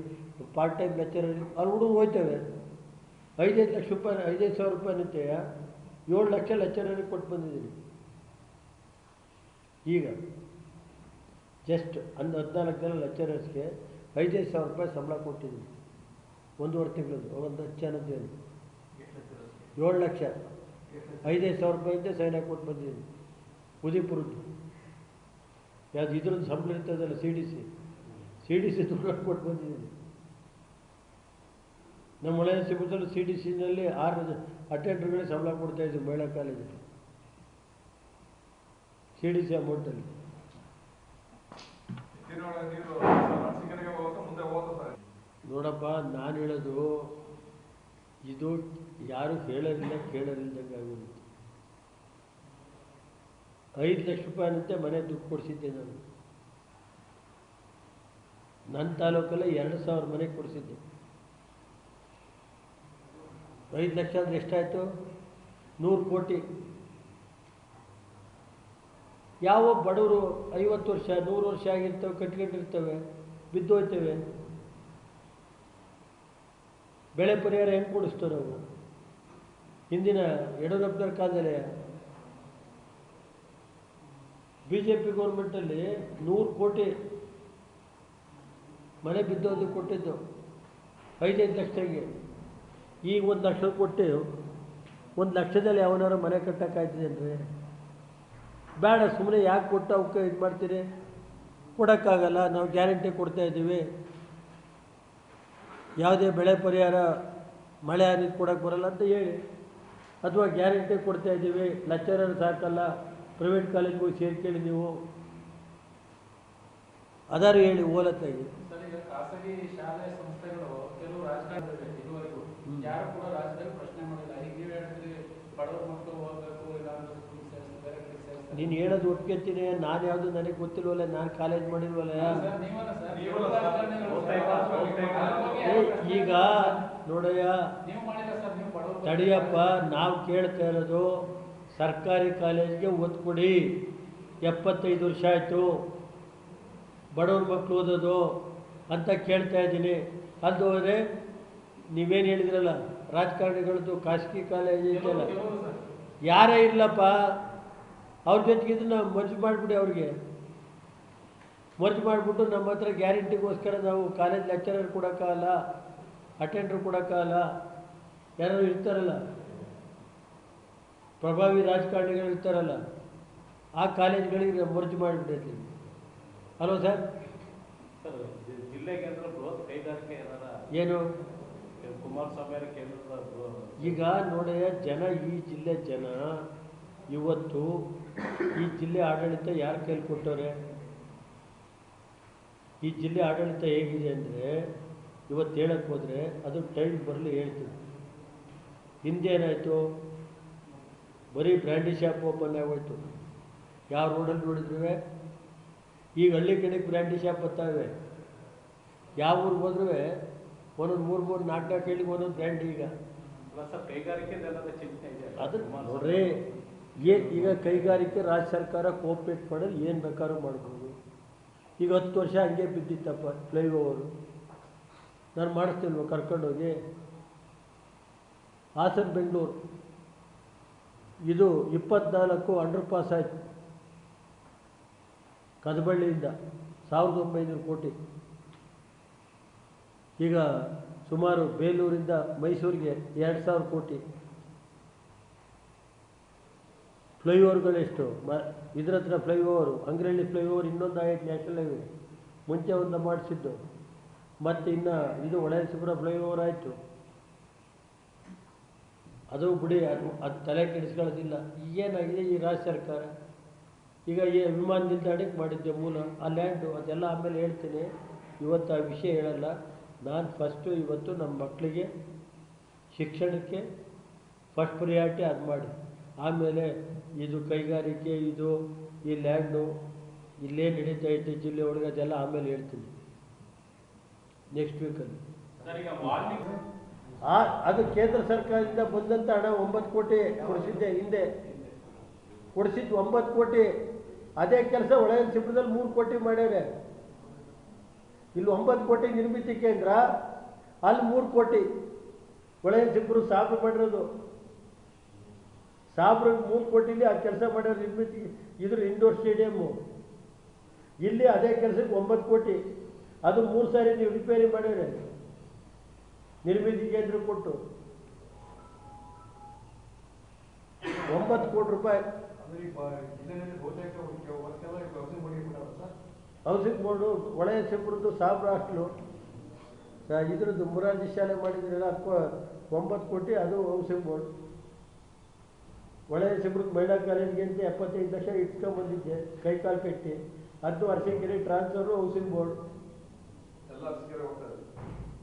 [SPEAKER 1] ಪಾರ್ಟ್ ಟೈಮ್ ಲೆಕ್ಚರರ್ ಅವ್ರು ಹುಡುಗ ಹೋಯ್ತವೆ 5-5 ಲಕ್ಷ ರೂಪಾಯಿ 5-5 ಸಾವಿರ ರೂಪಾಯಿನಂತೆ 7 ಲಕ್ಷ ಲೆಕ್ಚರರಿಗೆ ಕೊಟ್ಟು ಬಂದಿದ್ದೀನಿ. ಈಗ ಜಸ್ಟ್ 14 ಜನ ಲೆಕ್ಚರರ್ಸ್ಗೆ 5-5 ಸಾವಿರ ರೂಪಾಯಿ ಸಂಬಳ ಕೊಟ್ಟಿದ್ದೀನಿ. 1.5 ತಿಂಗಳದ್ದು ಒಂದು ಜನದ್ದೇನು 7 ಲಕ್ಷ 5-5 ಸಾವಿರ ರೂಪಾಯಿಂದ ಸೈನ್ ಹಾಕಿ ಕೊಟ್ಟು ಬಂದಿದ್ದೀನಿ. ಉದಯಪುರದ್ದು ಯಾವುದು ಇದ್ರದ್ದು ಸಂಬಳ ಇರ್ತದಲ್ಲ CDC ದುಡ್ಡು ಕೊಟ್ಟು ಬಂದಿದ್ದೀನಿ. ನಮ್ಮ ಒಳ್ಳೆಯ ಸಿಬ್ಬಂದಿ CDCನಲ್ಲಿ 6 ಅಟೆಂಡರ್ಗಳಿಗೆ ಸಂಬಳ ಕೊಡ್ತಾಯಿದ್ವಿ ಮಹಿಳಾ ಕಾಲೇಜಲ್ಲಿ CDC ಅಮೌಂಟಲ್ಲಿ. ನೋಡಪ್ಪ, ನಾನು ಹೇಳೋದು ಇದು ಯಾರು ಹೇಳೋರಿಲ್ಲ ಕೇಳೋರಿಲ್ದಂಗೆ ಆಗೋದು. 5 ಲಕ್ಷ ರೂಪಾಯಿನಂತೆ ಮನೆ ದುಡ್ಡು ಕೊಡಿಸಿದ್ದೆ ನಾನು. ನನ್ನ ತಾಲೂಕಲ್ಲೇ 2,000 ಮನೆಗೆ ಕೊಡಿಸಿದ್ದೆ. 5 ಲಕ್ಷ ಅಂದರೆ ಎಷ್ಟಾಯಿತು? 100 ಕೋಟಿ. ಯಾವ ಬಡವರು 50 ವರ್ಷ 100 ವರ್ಷ ಆಗಿರ್ತವೆ, ಕಟ್ಕೊಂಡಿರ್ತವೆ, ಬಿದ್ದೋಯ್ತವೆ. ಬೆಳೆ ಪರಿಹಾರ ಹೆಂಗೆ ಕೊಡಿಸ್ತೇವೆ ನಾವು? ಹಿಂದಿನ ಯಡಿಯೂರಪ್ಪನವ್ರ ಕಾಲದಲ್ಲಿ BJP ಗೌರ್ಮೆಂಟಲ್ಲಿ 100 ಕೋಟಿ ಮನೆ ಬಿದ್ದೋದು ಕೊಟ್ಟಿದ್ದು 5-5 ಲಕ್ಷಗೆ. ಈಗ 1 ಲಕ್ಷ ಕೊಟ್ಟು 1 ಲಕ್ಷದಲ್ಲಿ ಯಾವನಾರು ಮನೆ ಕಟ್ಟೋಕ್ಕಾಯ್ತದೇನ್ರಿ? ಬೇಡ, ಸುಮ್ಮನೆ ಯಾಕೆ ಕೊಟ್ಟು ಅವಕ್ಕೆ ಇದು ಮಾಡ್ತೀರಿ? ಕೊಡೋಕ್ಕಾಗಲ್ಲ, ನಾವು ಗ್ಯಾರಂಟಿ ಕೊಡ್ತಾಯಿದ್ದೀವಿ. ಯಾವುದೇ ಬೆಳೆ ಪರಿಹಾರ ಮಳೆ ಹಾನಿಗೆ ಕೊಡೋಕ್ಕೆ ಬರಲ್ಲ ಅಂತ ಹೇಳಿ, ಅಥವಾ ಗ್ಯಾರಂಟಿ ಕೊಡ್ತಾಯಿದ್ದೀವಿ, ಲೆಕ್ಚರರ್ ಸಾಕಲ್ಲ, ಪ್ರೈವೇಟ್ ಕಾಲೇಜ್ಗೆ ಹೋಗಿ ಸೇರ್ಕೊಳ್ಳಿ ನೀವು, ಅದಾರು ಹೇಳಿ ಓಲತ್ತಾಗಿ.
[SPEAKER 4] ಸರ್, ಈಗ ಖಾಸಗಿ ಶಾಲೆ ಸಂಸ್ಥೆಗಳು ಕೆಲವು ರಾಜಕಾರಣದಲ್ಲಿ ಇದುವರೆಗೂ ಯಾರು ಕೂಡ ರಾಜ್ಯದಲ್ಲಿ ಪ್ರಶ್ನೆ ಮಾಡಿಲ್ಲ. ಈಗ ನೀವು ಹೇಳಿದ್ರಿ ಬಡವರ ಮಕ್ಕಳು ಹೋಗ್ಬೇಕು, ಇಲ್ಲ ಬೇರೆ ಕಡೆ ಸೇರಿಸ್ತಾರೆ.
[SPEAKER 1] ನೀನು ಹೇಳೋದು ಒಪ್ಕೊತೀನಿ. ನಾನು ಯಾವುದು ನನಗೆ ಗೊತ್ತಿಲ್ವಲ್ಲ, ನಾನು ಕಾಲೇಜ್ ಮಾಡಿಲ್ವಲ್ಲ. ಈಗ ನೋಡಯ್ಯ, ತಡಿಯಪ್ಪ, ನಾವು ಕೇಳ್ತಾ ಇರೋದು ಸರ್ಕಾರಿ ಕಾಲೇಜ್ಗೆ ಒತ್ತು ಕೊಡಿ. 75 ವರ್ಷ ಆಯಿತು ಬಡವ್ರ ಮಕ್ಕಳು ಓದೋದು ಅಂತ ಕೇಳ್ತಾ ಇದ್ದೀನಿ. ಅದು ಹೋದರೆ ನೀವೇನು ಹೇಳಿದ್ರಲ್ಲ, ರಾಜಕಾರಣಿಗಳದ್ದು ಖಾಸಗಿ ಕಾಲೇಜ್ ಐತಲ್ಲ, ಯಾರೇ ಇರಲಪ್ಪ, ಅವ್ರ ಜೊತೆಗೆ ಇದನ್ನು ಮರ್ಜಿ ಮಾಡಿಬಿಡಿ. ಅವ್ರಿಗೆ ಮರ್ಜ್ ಮಾಡಿಬಿಟ್ಟು ನಮ್ಮ ಹತ್ರ ಗ್ಯಾರಂಟಿಗೋಸ್ಕರ ನಾವು ಕಾಲೇಜ್ ಲೆಕ್ಚರರ್ ಕೊಡೋಕ್ಕಾಗಲ್ಲ, ಅಟೆಂಡರ್ ಕೊಡೋಕ್ಕಾಗಲ್ಲ, ಯಾರು ಇರ್ತಾರಲ್ಲ ಪ್ರಭಾವಿ ರಾಜಕಾರಣಿಗಳು ಇರ್ತಾರಲ್ಲ, ಆ ಕಾಲೇಜ್ಗಳಿಗೆ ಮರ್ಜ್ ಮಾಡಿಬಿಟ್ಟಿರ್ತೀವಿ ಅಲ್ವ ಸರ್?
[SPEAKER 2] ಜಿಲ್ಲೆಗೆ ಅಂದ್ರೆ ಬೃಹತ್ ಕೈಗಾರಿಕೆ
[SPEAKER 1] ಏನು
[SPEAKER 2] ಕುಮಾರಸ್ವಾಮಿ ಕೇಂದ್ರದ
[SPEAKER 1] ಈಗ ನೋಡಿ ಜನ, ಈ ಜಿಲ್ಲೆ ಜನ ಇವತ್ತು ಈ ಜಿಲ್ಲೆ ಆಡಳಿತ ಯಾರು ಕೈಲಿ ಕೊಟ್ಟವ್ರೆ? ಈ ಜಿಲ್ಲೆ ಆಡಳಿತ ಹೇಗಿದೆ ಅಂದರೆ ಇವತ್ತು ಹೇಳಕ್ಕೆ ಹೋದರೆ ಅದು ಟೈಮ್ ಬರಲಿ ಹೇಳ್ತೀವಿ. ಹಿಂದೆ ಏನಾಯಿತು, ಬರೀ ಬ್ರ್ಯಾಂಡಿ ಶಾಪ್ ಓಪನ್ ಆಗೋಯ್ತು. ಯಾವ ರೋಡಲ್ಲಿ ನೋಡಿದ್ರೂ ಈಗ ಹಳ್ಳಿ ಕಡೆಗೆ ಬ್ರ್ಯಾಂಡಿ ಶಾಪ್ ಬರ್ತಾವೆ. ಯಾವ ಊರಿಗೆ ಹೋದ್ರೂ ಒಂದೊಂದು 3-4 ಹಳ್ಳಿಗೆ ಒಂದೊಂದು ಬ್ರ್ಯಾಂಡ್. ಈಗ
[SPEAKER 2] ಕೈಗಾರಿಕೆ ಚಿಂತೆ ಇದೆ.
[SPEAKER 1] ಅದು ನೋಡ್ರಿ, ಈಗ ಕೈಗಾರಿಕೆ ರಾಜ್ಯ ಸರ್ಕಾರ ಕೋಆಪ್ರೇಟ್ ಮಾಡೋದು ಏನು ಬೇಕಾದ್ರೂ ಮಾಡ್ಬೋದು. ಈಗ 10 ವರ್ಷ ಹಂಗೆ ಬಿದ್ದಿತ್ತಪ್ಪ ಫ್ಲೈಓವರು, ನಾನು ಮಾಡಿಸ್ತಿಲ್ವ ಕರ್ಕೊಂಡೋಗಿ. ಹಾಸನ ಬೆಂಗಳೂರು ಇದು 24 ಅಂಡರ್ ಪಾಸ್ ಆಯಿತು ಕದಬಳ್ಳಿಯಿಂದ, 1900 ಕೋಟಿ. ಈಗ ಸುಮಾರು ಬೇಲೂರಿಂದ ಮೈಸೂರಿಗೆ 2000 ಕೋಟಿ. ಫ್ಲೈಓವರ್ಗಳೆಷ್ಟು ಇದ್ರ ಹತ್ರ ಫ್ಲೈಓವರು, ಅಂಗ್ರಹಳ್ಳಿ ಫ್ಲೈಓವರ್ ಇನ್ನೊಂದು ಆಯ್ತು, ನ್ಯಾಷನಲ್ ಹೈವೇ ಮುಂಚೆ ಒಂದು ಮಾಡಿಸಿದ್ದು. ಮತ್ತು ಇನ್ನು ಇದು ಹೊಳೆನರಸೀಪುರ ಫ್ಲೈಓವರ್ ಆಯಿತು. ಅದು ಬಿಡಿ, ಅದು ತಲೆ ಕೆಡಿಸ್ಕೊಳ್ಳೋದಿಲ್ಲ. ಈಗೇನಾಗಿದೆ ಈ ರಾಜ್ಯ ಸರ್ಕಾರ, ಈಗ ಈ ವಿಮಾನ ನಿಲ್ದಾಣಕ್ಕೆ ಮಾಡಿದ್ದೆ ಮೂಲ, ಆ ಲ್ಯಾಂಡು ಅದೆಲ್ಲ ಆಮೇಲೆ ಹೇಳ್ತೀನಿ. ಇವತ್ತು ಆ ವಿಷಯ ಹೇಳಲ್ಲ ನಾನು. ಫಸ್ಟು ಇವತ್ತು ನಮ್ಮ ಮಕ್ಕಳಿಗೆ ಶಿಕ್ಷಣಕ್ಕೆ ಫಸ್ಟ್ ಪ್ರಿಯಾರಿಟಿ ಅದು ಮಾಡಿ, ಆಮೇಲೆ ಇದು ಕೈಗಾರಿಕೆ, ಇದು ಈ ಲ್ಯಾಂಡು ಇಲ್ಲೇನು ನಡೀತಾ ಐತೆ ಜಿಲ್ಲೆ ಒಳಗೆ ಅದೆಲ್ಲ ಆಮೇಲೆ ಹೇಳ್ತೀನಿ ನೆಕ್ಸ್ಟ್ ವೀಕಲ್ಲಿ. ಅದು ಕೇಂದ್ರ ಸರ್ಕಾರದಿಂದ ಬಂದಂಥ ಹಣ 9 ಕೋಟಿ ಕೊಡಿಸಿದ್ದೆ, ಹಿಂದೆ ಕೊಡಿಸಿದ್ದು 9 ಕೋಟಿ. ಅದೇ ಕೆಲಸ ಹೊಳೆನರಸೀಪುರದಲ್ಲಿ 3 ಕೋಟಿ ಮಾಡ್ಯಾರೆ. ಇಲ್ಲಿ 9 ಕೋಟಿ ನಿರ್ಮಿತಿ ಕೇಂದ್ರ, ಅಲ್ಲಿ 3 ಕೋಟಿ. ಹೊಳೆನರಸೀಪುರ ಸಾಬ್ರು ಮಾಡಿರೋದು, ಸಾಬ್ರಿಗೆ 3 ಕೋಟಿಲಿ ಆ ಕೆಲಸ ಮಾಡ್ಯಾರ ನಿರ್ಮಿತಿ. ಇದ್ರ ಇಂಡೋರ್ ಸ್ಟೇಡಿಯಮ್ಮು, ಇಲ್ಲಿ ಅದೇ ಕೆಲಸಕ್ಕೆ 9 ಕೋಟಿ. ಅದು 3 ಸಾರಿ ನೀವು ರಿಪೇರಿ ಮಾಡ್ಯಾರೆ ನಿರ್ಮಿತಿ ಕೇಂದ್ರ ಕೊಟ್ಟು 9 ಕೋಟಿ ರೂಪಾಯಿ. ಹೌಸಿಂಗ್ ಬೋರ್ಡು ಹೊಳೆನರಸೀಪುರದ್ದು ಸಾಬ್ರ ಹಾಸ್ಟ್ಲು, ಇದ್ರದ್ದು ಮುರಾರ್ಜಿ ಶಾಲೆ ಮಾಡಿದ್ರಲ್ಲ 9 ಕೋಟಿ, ಅದು ಹೌಸಿಂಗ್ ಬೋರ್ಡ್. ಹೊಳೆನರಸೀಪುರಕ್ಕೆ ಮಹಿಳಾ ಕಾಲೇಜ್ಗೆ ಅಂತ 75 ಲಕ್ಷ ಇಟ್ಕೊಂಡ್ಬಂದಿದ್ದೆ, ಕೈಕಾಲು ಕಟ್ಟಿ. ಅದು ಅರಸೀಕೆರೆ ಟ್ರಾನ್ಸ್ಫರು, ಹೌಸಿಂಗ್ ಬೋರ್ಡ್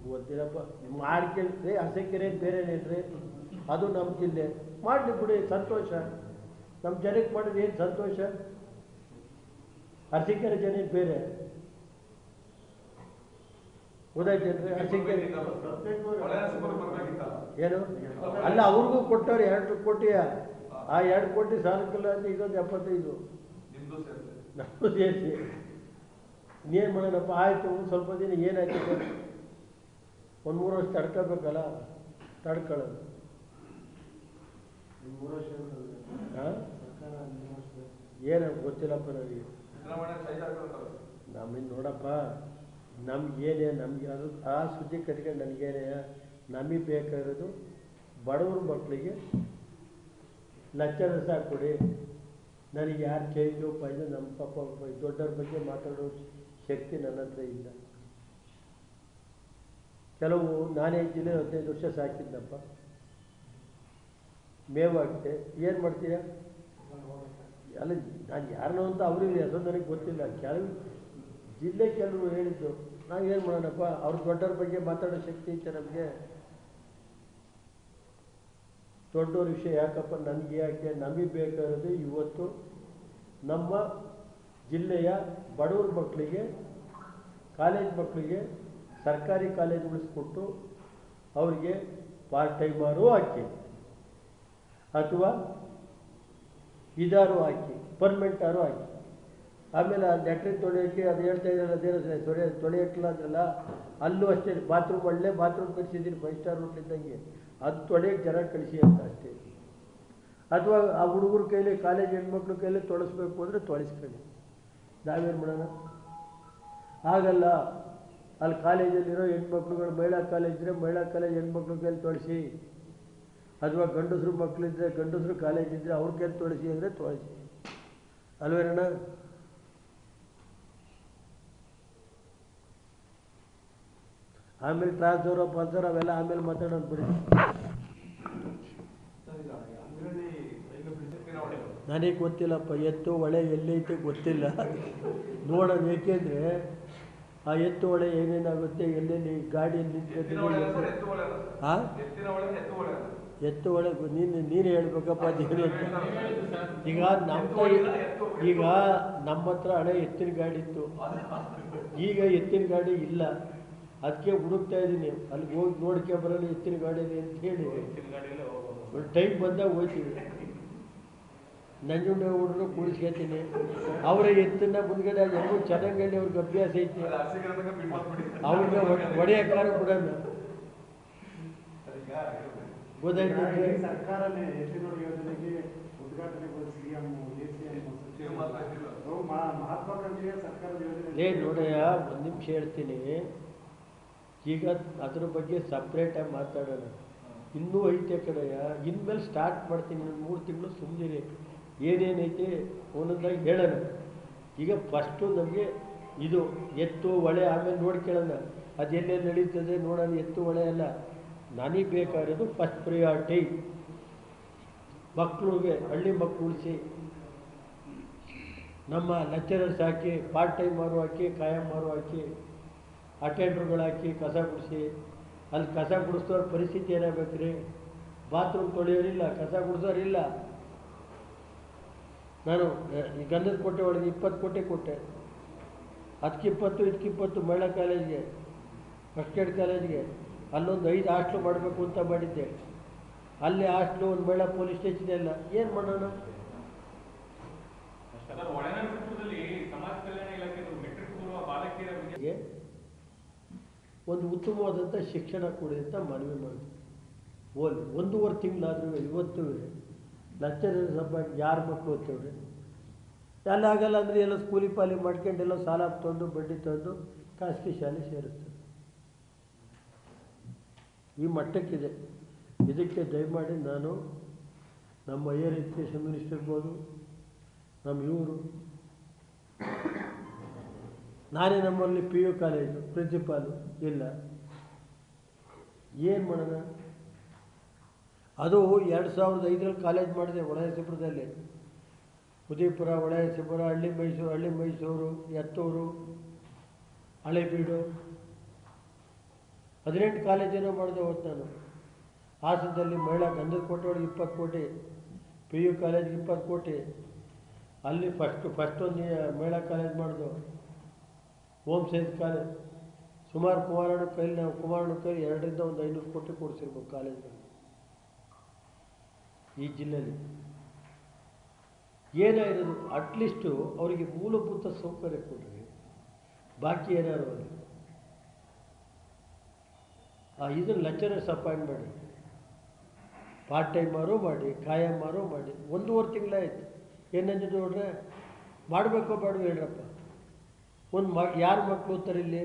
[SPEAKER 1] ಗೊತ್ತಿಲ್ಲಪ್ಪ. ಮಾಡ್ಕೊಂಡ್ರಿ ಅರಸೀಕೆರೆ ಬೇರೆನೇನ್ರಿ, ಅದು ನಮ್ಮ ಜಿಲ್ಲೆ. ಮಾಡಲಿ ಬಿಡಿ, ಸಂತೋಷ. ನಮ್ಮ ಜನಕ್ಕೆ ಮಾಡಿದ್ರೆ ಏನು ಸಂತೋಷ. ಅರಸೀಕೆರೆ ಜನ ಬೇರೆ ಗೊತ್ತಾಯ್ತೇನ್ರಿ? ಅರಸೀಕೆರೆ ಏನು ಅಲ್ಲ, ಅವ್ರಿಗೂ ಕೊಟ್ಟವ್ರು 2 ಕೋಟಿ. ಆ 2 ಕೋಟಿ ಸಾಲಕ್ಕಿಲ್ಲ ಅಂತ ಇದೊಂದು 75 ನಮ್ಮದು ಸೇರಿಸಿ ಇನ್ನೇನು ಮಾಡೋಣಪ್ಪ. ಆಯಿತು, ಸ್ವಲ್ಪ ದಿನ ಏನಾಯ್ತು, 1-3 ವರ್ಷ ತಡ್ಕೋಬೇಕಲ್ಲ, ತಡ್ಕೊಳ್ಳೋದು. ಹಾಂ, ಏನು ಗೊತ್ತಿಲ್ಲಪ್ಪ ನನಗೆ. ನಮಗೆ ನೋಡಪ್ಪ, ನಮಗೇನೆ, ನಮಗೆ ಅದು ಆ ಸುದ್ದಿ ಕಟ್ಕೊಂಡು ನನಗೇನೆ. ನಮಗೆ ಬೇಕಾಗಿರೋದು ಬಡವ್ರ ಮಕ್ಕಳಿಗೆ ಲೆಕ್ಚರರ್ಸ್ ಹಾಕ್ಕೊಡಿ. ನನಗೆ ಯಾರು ಚೇಂಜು ಪಾಯ್ದು ನಮ್ಮ ಪಾಪ ದೊಡ್ಡವ್ರ ಬಗ್ಗೆ ಮಾತಾಡೋ ಶಕ್ತಿ ನನ್ನ ಹತ್ರ ಇಲ್ಲ. ಕೆಲವು ನಾನೇ ಜಿಲ್ಲೆ 15 ವರ್ಷ ಸಾಕಿದ್ದಪ್ಪ, ಮೇವಾಗುತ್ತೆ. ಏನು ಮಾಡ್ತೀಯ? ಅಲ್ಲ, ನಾನು ಯಾರನ್ನೋ ಅಂತ ಅವ್ರಿಗೆ ಅದು ನನಗೆ ಗೊತ್ತಿಲ್ಲ. ಕೆಲವು ಜಿಲ್ಲೆ ಕೆಲವರು ಹೇಳಿದ್ದು, ನಾವು ಏನು ಮಾಡೋಣಪ್ಪ, ಅವ್ರ ದೊಡ್ಡವ್ರ ಬಗ್ಗೆ ಮಾತಾಡೋ ಶಕ್ತಿ ಐತೆ ನಮಗೆ. ದೊಡ್ಡವ್ರ ವಿಷಯ ಯಾಕಪ್ಪ ನನಗೆ ಯಾಕೆ? ನಮಗೆ ಬೇಕಾಗಿರೋದು ಇವತ್ತು ನಮ್ಮ ಜಿಲ್ಲೆಯ ಬಡವ್ರ ಮಕ್ಕಳಿಗೆ, ಕಾಲೇಜ್ ಮಕ್ಕಳಿಗೆ ಸರ್ಕಾರಿ ಕಾಲೇಜ್ ಉಳಿಸ್ಕೊಟ್ಟು ಅವರಿಗೆ ಪಾರ್ಟ್ ಟೈಮರು ಹಾಕಿ ಅಥವಾ ಇದಾರು ಹಾಕಿ, ಪರ್ಮನೆಂಟಾರು ಹಾಕಿ. ಆಮೇಲೆ ಆ ಲ್ಯಾಟ್ರಿನ್ ತೊಳೆಯೋಕ್ಕೆ ಅದು ಹೇಳ್ತಾ ಇದ್ರಲ್ಲ, ಅದೇನೋ ತೊಳೆಯೋಕ್ಕಿಲ್ಲ ಅಂದ್ರಲ್ಲ, ಅಲ್ಲೂ ಅಷ್ಟೇ. ಬಾತ್ರೂಮ್ ಒಳ್ಳೆ ಬಾತ್ರೂಮ್ ಕಳಿಸಿದ್ದೀನಿ 5 ಸ್ಟಾರ್ ಹೋಟ್ಲಿದ್ದಂಗೆ, ಅದು ತೊಳೆಯೋಕ್ಕೆ ಜನ ಕಳಿಸಿ ಅಂತ ಅಷ್ಟೇ. ಅಥವಾ ಆ ಹುಡುಗರ ಕೈಲಿ, ಕಾಲೇಜ್ ಹೆಣ್ಮಕ್ಳ ಕೈಲಿ ತೊಳಸ್ಬೇಕು ಅಂದರೆ ತೊಳಸ್ಕೊಳ್ಳಿ. ನಾವೇನು ಮಾಡೋಣ? ಹಾಗಲ್ಲ. ಅಲ್ಲಿ ಕಾಲೇಜಲ್ಲಿರೋ ಹೆಣ್ಮಕ್ಳುಗಳು ಮಹಿಳಾ ಕಾಲೇಜ್ ಇದ್ದರೆ ಮಹಿಳಾ ಕಾಲೇಜ್ ಹೆಣ್ಮಕ್ಳು ಕೈಲಿ ತೊಳಿಸಿ, ಅಥವಾ ಗಂಡಸರು ಮಕ್ಕಳಿದ್ದರೆ ಗಂಡಸರು ಕಾಲೇಜ್ ಇದ್ದರೆ ಅವ್ರ ಕೈಲಿ ತೊಳಿಸಿ ಅಂದರೆ ತೊಳಿಸಿ, ಅಲ್ವೇನಣ್ಣ? ಆಮೇಲೆ ಟ್ರಾನ್ಸ್ಫರ್ ಪಲ್ಸರ್ ಅವೆಲ್ಲ ಆಮೇಲೆ ಮಾತಾಡೋದು ಬಿಡಿ. ನನಗೆ ಗೊತ್ತಿಲ್ಲಪ್ಪ, ಎತ್ತು ಹೊಳೆ ಎಲ್ಲೈತೆ ಗೊತ್ತಿಲ್ಲ, ನೋಡೋಣ. ಏಕೆಂದರೆ ಆ ಎತ್ತು ಹೊಳೆ ಏನೇನಾಗುತ್ತೆ, ಎಲ್ಲೆಲ್ಲಿ ಗಾಡಿಯಲ್ಲಿ ನಿಂತ್ಕೊಳ್ತೀನಿ. ಹಾಂ, ಎತ್ತು ಹೊಳೆ ನೀನು ಹೇಳ್ಬೇಕಪ್ಪ ಅದೇನು ಅಂತ. ಈಗ ನಮ್ಮ ಹತ್ರ ಹಳೆ ಎತ್ತಿನ ಗಾಡಿ ಇತ್ತು, ಈಗ ಎತ್ತಿನ ಗಾಡಿ ಇಲ್ಲ. ಅದಕ್ಕೆ ಹುಡುಕ್ತಾ ಇದ್ದೀನಿ, ಅಲ್ಲಿಗೆ ಹೋಗಿ ನೋಡ್ಕೆ ಬರೋಣ ಎತ್ತಿನ ಗಾಡಿಯಲ್ಲಿ ಅಂತ ಹೇಳಿ. ಟೈಮ್ ಬಂದಾಗ ಹೋಗ್ತೀವಿ. ನಂಜುಂಡ ಹುಡುಗರು ಕೂಡಿಸ್ಕೊತೀನಿ, ಅವರ ಎತ್ತನ್ನ ಮುಂದ್ಗಡೆ ಹೆಂಗೂ ಚೆನ್ನಾಗಿ ಅವ್ರಿಗೆ ಅಭ್ಯಾಸ ಐತಿ, ಅವ್ರನ್ನ ಹೊಡೆಯಕ್ಕಾರ ಬಿಡೋಣ. ಗೊತ್ತಾಯ್ತು.
[SPEAKER 5] ಸರ್ಕಾರನೇ ಎತ್ತಿನೋಡು ಯೋಜನೆಗೆ ಉದ್ಘಾಟನೆಗೊಳಿಸಿ ಸಿಎಂ ಮಹತ್ವಾಕಾಂಕ್ಷೆಯ ಸರ್ಕಾರದ ಯೋಜನೆ
[SPEAKER 1] ನೋಡಯ್ಯ, ಒಂದು ನಿಮಿಷ ಹೇಳ್ತೀನಿ. ಈಗ ಅದ್ರ ಬಗ್ಗೆ ಸಪ್ರೇಟಾಗಿ ಮಾತಾಡೋಣ. ಇನ್ನೂ ಐತೆ ಕಡೆಯ, ಇನ್ಮೇಲೆ ಸ್ಟಾರ್ಟ್ ಮಾಡ್ತೀನಿ. 3 ತಿಂಗಳು ಸುಮ್ಮನೆ ಏನೇನೈತೆ ಒಂದೊಂದಾಗಿ ಹೇಳೋಣ. ಈಗ ಫಸ್ಟು ನಮಗೆ ಇದು ಎತ್ತು ಹೊಳೆ ಆಮೇಲೆ ನೋಡ್ಕೊಳ್ಳೋಣ, ಅದು ಎಲ್ಲೆಲ್ಲಿ ನಡೀತದೆ ನೋಡೋಣ. ಎತ್ತು ಹೊಳೆ ಎಲ್ಲ ನನಗೆ ಬೇಕಾಗಿರೋದು ಫಸ್ಟ್ ಪ್ರಿಯಾರಿಟಿ. ಮಕ್ಕಳಿಗೆ ಹಳ್ಳಿ ಮಕ್ಕಳು ಉಳಿಸಿ, ನಮ್ಮ ಲೆಕ್ಚರರ್ಸ್ ಹಾಕಿ, ಪಾರ್ಟ್ ಟೈಮ್ ಮಾರು ಹಾಕಿ, ಕಾಯಂ ಮಾರು ಹಾಕಿ, ಅಟೆಂಡ್ರುಗಳು ಹಾಕಿ ಕಸ ಗುಡಿಸಿ. ಅಲ್ಲಿ ಕಸ ಗುಡಿಸೋರ ಪರಿಸ್ಥಿತಿ ಏನಾಗಬೇಕು ರೀ? ಬಾತ್ರೂಮ್ ತೊಳೆಯೋರಿಲ್ಲ, ಕಸ ಗುಡಿಸೋರಿಲ್ಲ. ನಾನು ಈ ಗಂಧದ ಕೋಟೆ ಒಳಗೆ 20 ಕೋಟಿ ಕೊಟ್ಟೆ. ಅದಕ್ಕೆ 20, ಇದಕ್ಕೆ 20 ಮಹಿಳಾ ಕಾಲೇಜ್ಗೆ, ಫಸ್ಟ್ ಏಡ್ ಕಾಲೇಜ್ಗೆ. ಅಲ್ಲೊಂದು 5 ಹಾಸ್ಟ್ಲು ಮಾಡಬೇಕು ಅಂತ ಮಾಡಿದ್ದೆ. ಅಲ್ಲಿ ಹಾಸ್ಟ್ಲು, ಒಂದು ಮಹಿಳಾ ಪೊಲೀಸ್ ಸ್ಟೇಷನ್ ಎಲ್ಲ. ಏನು ಮಾಡೋಣ?
[SPEAKER 3] ಸಮಾಜ ಕಲ್ಯಾಣ ಇಲಾಖೆ ಮೆಟ್ರಿಕ್ ಪೂರ್ವ ಬಾಲಕಿಯರ ವಿದ್ಯೆ
[SPEAKER 1] ಒಂದು ಉತ್ತಮವಾದಂಥ ಶಿಕ್ಷಣ ಕೊಡಿ ಅಂತ ಮನವಿ ಮಾಡಿದ್ವಿ. 1.5 ತಿಂಗಳಾದ್ರೂ ಇವತ್ತು ಲೆಕ್ಚರರ್ ಸಭೆ ಯಾರ ಮಕ್ಕಳು ಓದ್ತೇವ್ರಿ? ಎಲ್ಲ ಆಗಲ್ಲ ಅಂದರೆ ಎಲ್ಲ ಸ್ಕೂಲಿ ಪಾಲಿ ಮಾಡ್ಕೊಂಡು ಎಲ್ಲ ಸಾಲ ತಂದು ಬಡ್ಡಿ ತಂದು ಖಾಸಗಿ ಶಾಲೆ ಸೇರಿಸ್ತಾರೆ. ಈ ಮಟ್ಟಕ್ಕಿದೆ. ಇದಕ್ಕೆ ದಯಮಾಡಿ ನಾನು ನಮ್ಮ ಹೈಯರ್ ಎಜುಕೇಷನ್ ಮಿನಿಸ್ಟರ್ ಇರ್ಬೋದು, ನಮ್ಮ ಇವರು, ನಾನೇ ನಮ್ಮಲ್ಲಿ PU ಕಾಲೇಜು ಪ್ರಿನ್ಸಿಪಾಲು ಇಲ್ಲ. ಏನು ಮಾಡೋಣ? ಅದು 2005ರಲ್ಲಿ ಕಾಲೇಜ್ ಮಾಡಿದೆ ಹೊಳೆನರಸೀಪುರದಲ್ಲಿ. ಉದಯಪುರ, ಹೊಳೆನರಸೀಪುರ, ಹಳ್ಳಿ ಮೈಸೂರು, ಎತ್ತೂರು, ಹಳೇಬೀಡು, 18 ಕಾಲೇಜೇನೋ ಮಾಡಿದೆ ಹೊತ್ತು ನಾನು. ಹಾಸನದಲ್ಲಿ ಮಹಿಳಾ ಗಂಧದ ಕೋಟೆ ಒಳಗೆ 20 ಕೋಟಿ, PU ಕಾಲೇಜ್ಗೆ 20 ಕೋಟಿ. ಅಲ್ಲಿ ಫಸ್ಟ್ ಒಂದು ಮಹಿಳಾ ಕಾಲೇಜ್ ಮಾಡಿದೋ, ಹೋಮ್ ಸೈನ್ಸ್ ಕಾಲೇಜ್. ಸುಮಾರು ಕುಮಾರಣ್ಣ ಕೈಲಿ 2ರಿಂದ 500 ಕೋಟಿ ಕೊಡಿಸಿರ್ಬೇಕು ಕಾಲೇಜ್ಗಳು ಈ ಜಿಲ್ಲೆಯಲ್ಲಿ. ಏನಾಗಿರೋದು? ಅಟ್ಲೀಸ್ಟು ಅವರಿಗೆ ಮೂಲಭೂತ ಸೌಕರ್ಯ ಕೊಡ್ರಿ, ಬಾಕಿ ಏನಾರು ಅಲ್ಲಿ ಇದನ್ನು ಲೆಕ್ಚರರ್ಸ್ ಅಪಾಯಿಂಟ್ ಮಾಡಿ, ಪಾರ್ಟ್ ಟೈಮ್ ಮಾರೋ ಮಾಡಿ, ಕಾಯಂ ಮಾರೋ ಮಾಡಿ. 1.5 ತಿಂಗಳಾಯ್ತು. ಏನಂದ್ರೆ ನೋಡ್ರೆ ಮಾಡಬೇಕೋ ಬೇಡ ಹೇಳ್ರಪ್ಪ. ಯಾರು ಮಕ್ಕಳು ಓದ್ತಾರೆ ಇಲ್ಲಿ?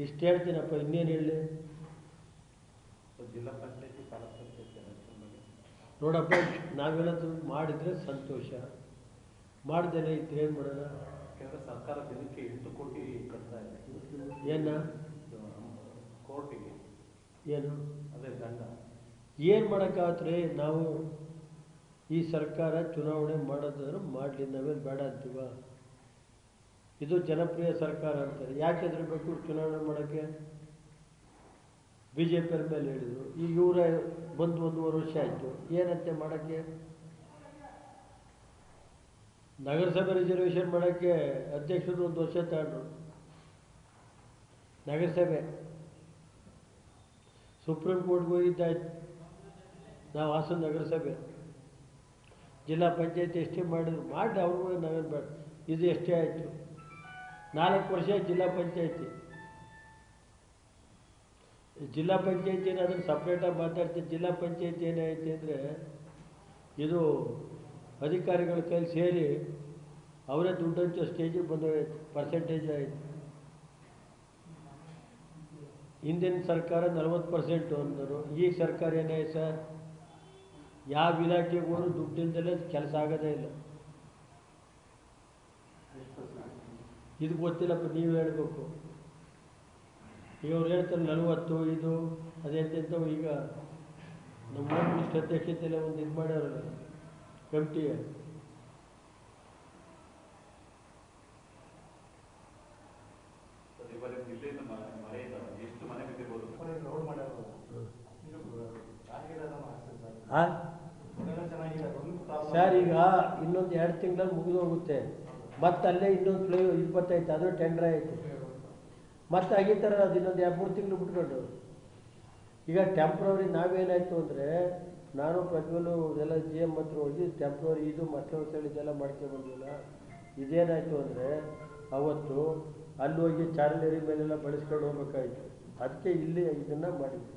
[SPEAKER 1] ಇಷ್ಟು ಹೇಳ್ತೀನಪ್ಪ, ಇನ್ನೇನು ಹೇಳಿ?
[SPEAKER 2] ಜಿಲ್ಲಾ ಪಂಚಾಯತಿ, ತಾಲೂಕು ಪಂಚಾಯತಿ
[SPEAKER 1] ನೋಡಪ್ಪ, ನಾವೇನಾದರೂ ಮಾಡಿದರೆ ಸಂತೋಷ, ಮಾಡ್ದೇನೆ ಇದ್ರೆ ಏನು ಮಾಡೋಣ?
[SPEAKER 2] ಕೇಂದ್ರ ಸರ್ಕಾರ ದಿನಕ್ಕೆ 8 ಕೋಟಿ ಕಟ್ತಾ ಇದೆ.
[SPEAKER 1] ಏನ
[SPEAKER 2] ಕೋರ್ಟಿಗೆ
[SPEAKER 1] ಏನು
[SPEAKER 2] ಅದೇ ದಂಡ.
[SPEAKER 1] ಏನು ಮಾಡೋಕ್ಕಾಗತ್ರಿ? ನಾವು ಈ ಸರ್ಕಾರ ಚುನಾವಣೆ ಮಾಡೋದಾದ್ರೂ ಮಾಡಲಿ, ನಾವೇನು ಬೇಡ ಅಂತೀವ? ಇದು ಜನಪ್ರಿಯ ಸರ್ಕಾರ ಅಂತಾರೆ. ಯಾಕೆ ಹೆದರಬೇಕು ಚುನಾವಣೆ ಮಾಡೋಕ್ಕೆ? BJP ಮೇಲೆ ಹೇಳಿದರು. ಈಗ ಇವರೇ ಬಂದು 1.5 ವರ್ಷ ಆಯಿತು. ಏನಂತೆ ಮಾಡೋಕ್ಕೆ? ನಗರಸಭೆ ರಿಸರ್ವೇಷನ್ ಮಾಡೋಕ್ಕೆ ಅಧ್ಯಕ್ಷರು 1 ವರ್ಷ ತಗೊಂಡ್ರು. ನಗರಸಭೆ ಸುಪ್ರೀಂ ಕೋರ್ಟ್ಗೆ ಹೋಗಿದ್ದಾಯ್ತು. ನಾವು ಹಾಸನ ನಗರಸಭೆ, ಜಿಲ್ಲಾ ಪಂಚಾಯತಿ ಎಷ್ಟೇ ಮಾಡಿದ್ರು ಮಾಡಿ, ಅವ್ರಿಗೂ ನಾವೇನು ಬೇಡ. ಇದು ಎಷ್ಟೇ ಆಯಿತು? 4 ವರ್ಷ ಜಿಲ್ಲಾ ಪಂಚಾಯತಿ. ಜಿಲ್ಲಾ ಪಂಚಾಯತಿ ಏನಾದರೂ ಸಪ್ರೇಟಾಗಿ ಮಾತಾಡ್ತೀವಿ. ಜಿಲ್ಲಾ ಪಂಚಾಯತಿ ಏನಾಯ್ತು ಅಂದರೆ, ಇದು ಅಧಿಕಾರಿಗಳ ಕೈಲಿ ಸೇರಿ ಅವರೇ ದುಡ್ಡು ಹಂಚೋ ಸ್ಟೇಜಿಗೆ ಬಂದೋಯ್ತು, ಪರ್ಸೆಂಟೇಜ್ ಆಯಿತು. ಹಿಂದಿನ ಸರ್ಕಾರ 40% ಅಂದರು, ಈಗ ಸರ್ಕಾರ ಏನಾಯ್ತು ಸರ್? ಯಾವ ಇಲಾಖೆಗೆ ಹೋದ್ರು ದುಡ್ಡಿಂದಲೇ ಕೆಲಸ ಆಗೋದೇ ಇಲ್ಲ. ಇದು ಗೊತ್ತಿಲ್ಲಪ್ಪ, ನೀವು ಹೇಳ್ಬೇಕು. ಈಗ ಅವ್ರು ಹೇಳ್ತಾರೆ 40, ಇದು ಅದೆಂತೆಂಥವು. ಈಗ ನಮ್ಮ ಹೋಮ್ ಮಿನಿಸ್ಟರ್ ಅಧ್ಯಕ್ಷತೆಯಲ್ಲ ಒಂದು ಇದು ಮಾಡ್ಯಾರಲ್ಲ ಕಮಿಟಿ. ಸರ್ ಈಗ ಇನ್ನೊಂದು 2 ತಿಂಗಳಲ್ಲಿ ಮುಗಿದು ಹೋಗುತ್ತೆ, ಮತ್ತೆ ಅಲ್ಲೇ ಇನ್ನೊಂದು ಫ್ಲೈ ಇದು ಬರ್ತೈತೆ, ಅದು ಟೆಂಡರ್ ಆಯಿತು, ಮತ್ತೆ ಆಗಿತ್ತಾರೆ ಅದು ಇನ್ನೊಂದು 2-3 ತಿಂಗಳು ಬಿಟ್ಕೊಂಡು. ಈಗ ಟೆಂಪ್ರವರಿ ನಾವೇನಾಯಿತು ಅಂದರೆ, ನಾನು ಪ್ರಜ್ವಲು ಎಲ್ಲ GM ಹತ್ರ ಹೋಗಿ ಟೆಂಪ್ರವರಿ ಇದು ಮಕ್ಕಳು ಇದೆಲ್ಲ ಮಾಡ್ಕೊಂಡ್ಬಂದಿಲ್ಲ. ಇದೇನಾಯಿತು ಅಂದರೆ ಅವತ್ತು ಅಲ್ಲಿ ಹೋಗಿ ಚಾರ್ಲೇರಿ ಮೇಲೆಲ್ಲ ಬಳಸ್ಕೊಂಡು ಹೋಗ್ಬೇಕಾಯ್ತು. ಅದಕ್ಕೆ ಇಲ್ಲಿ ಇದನ್ನು ಮಾಡಿದ್ವಿ.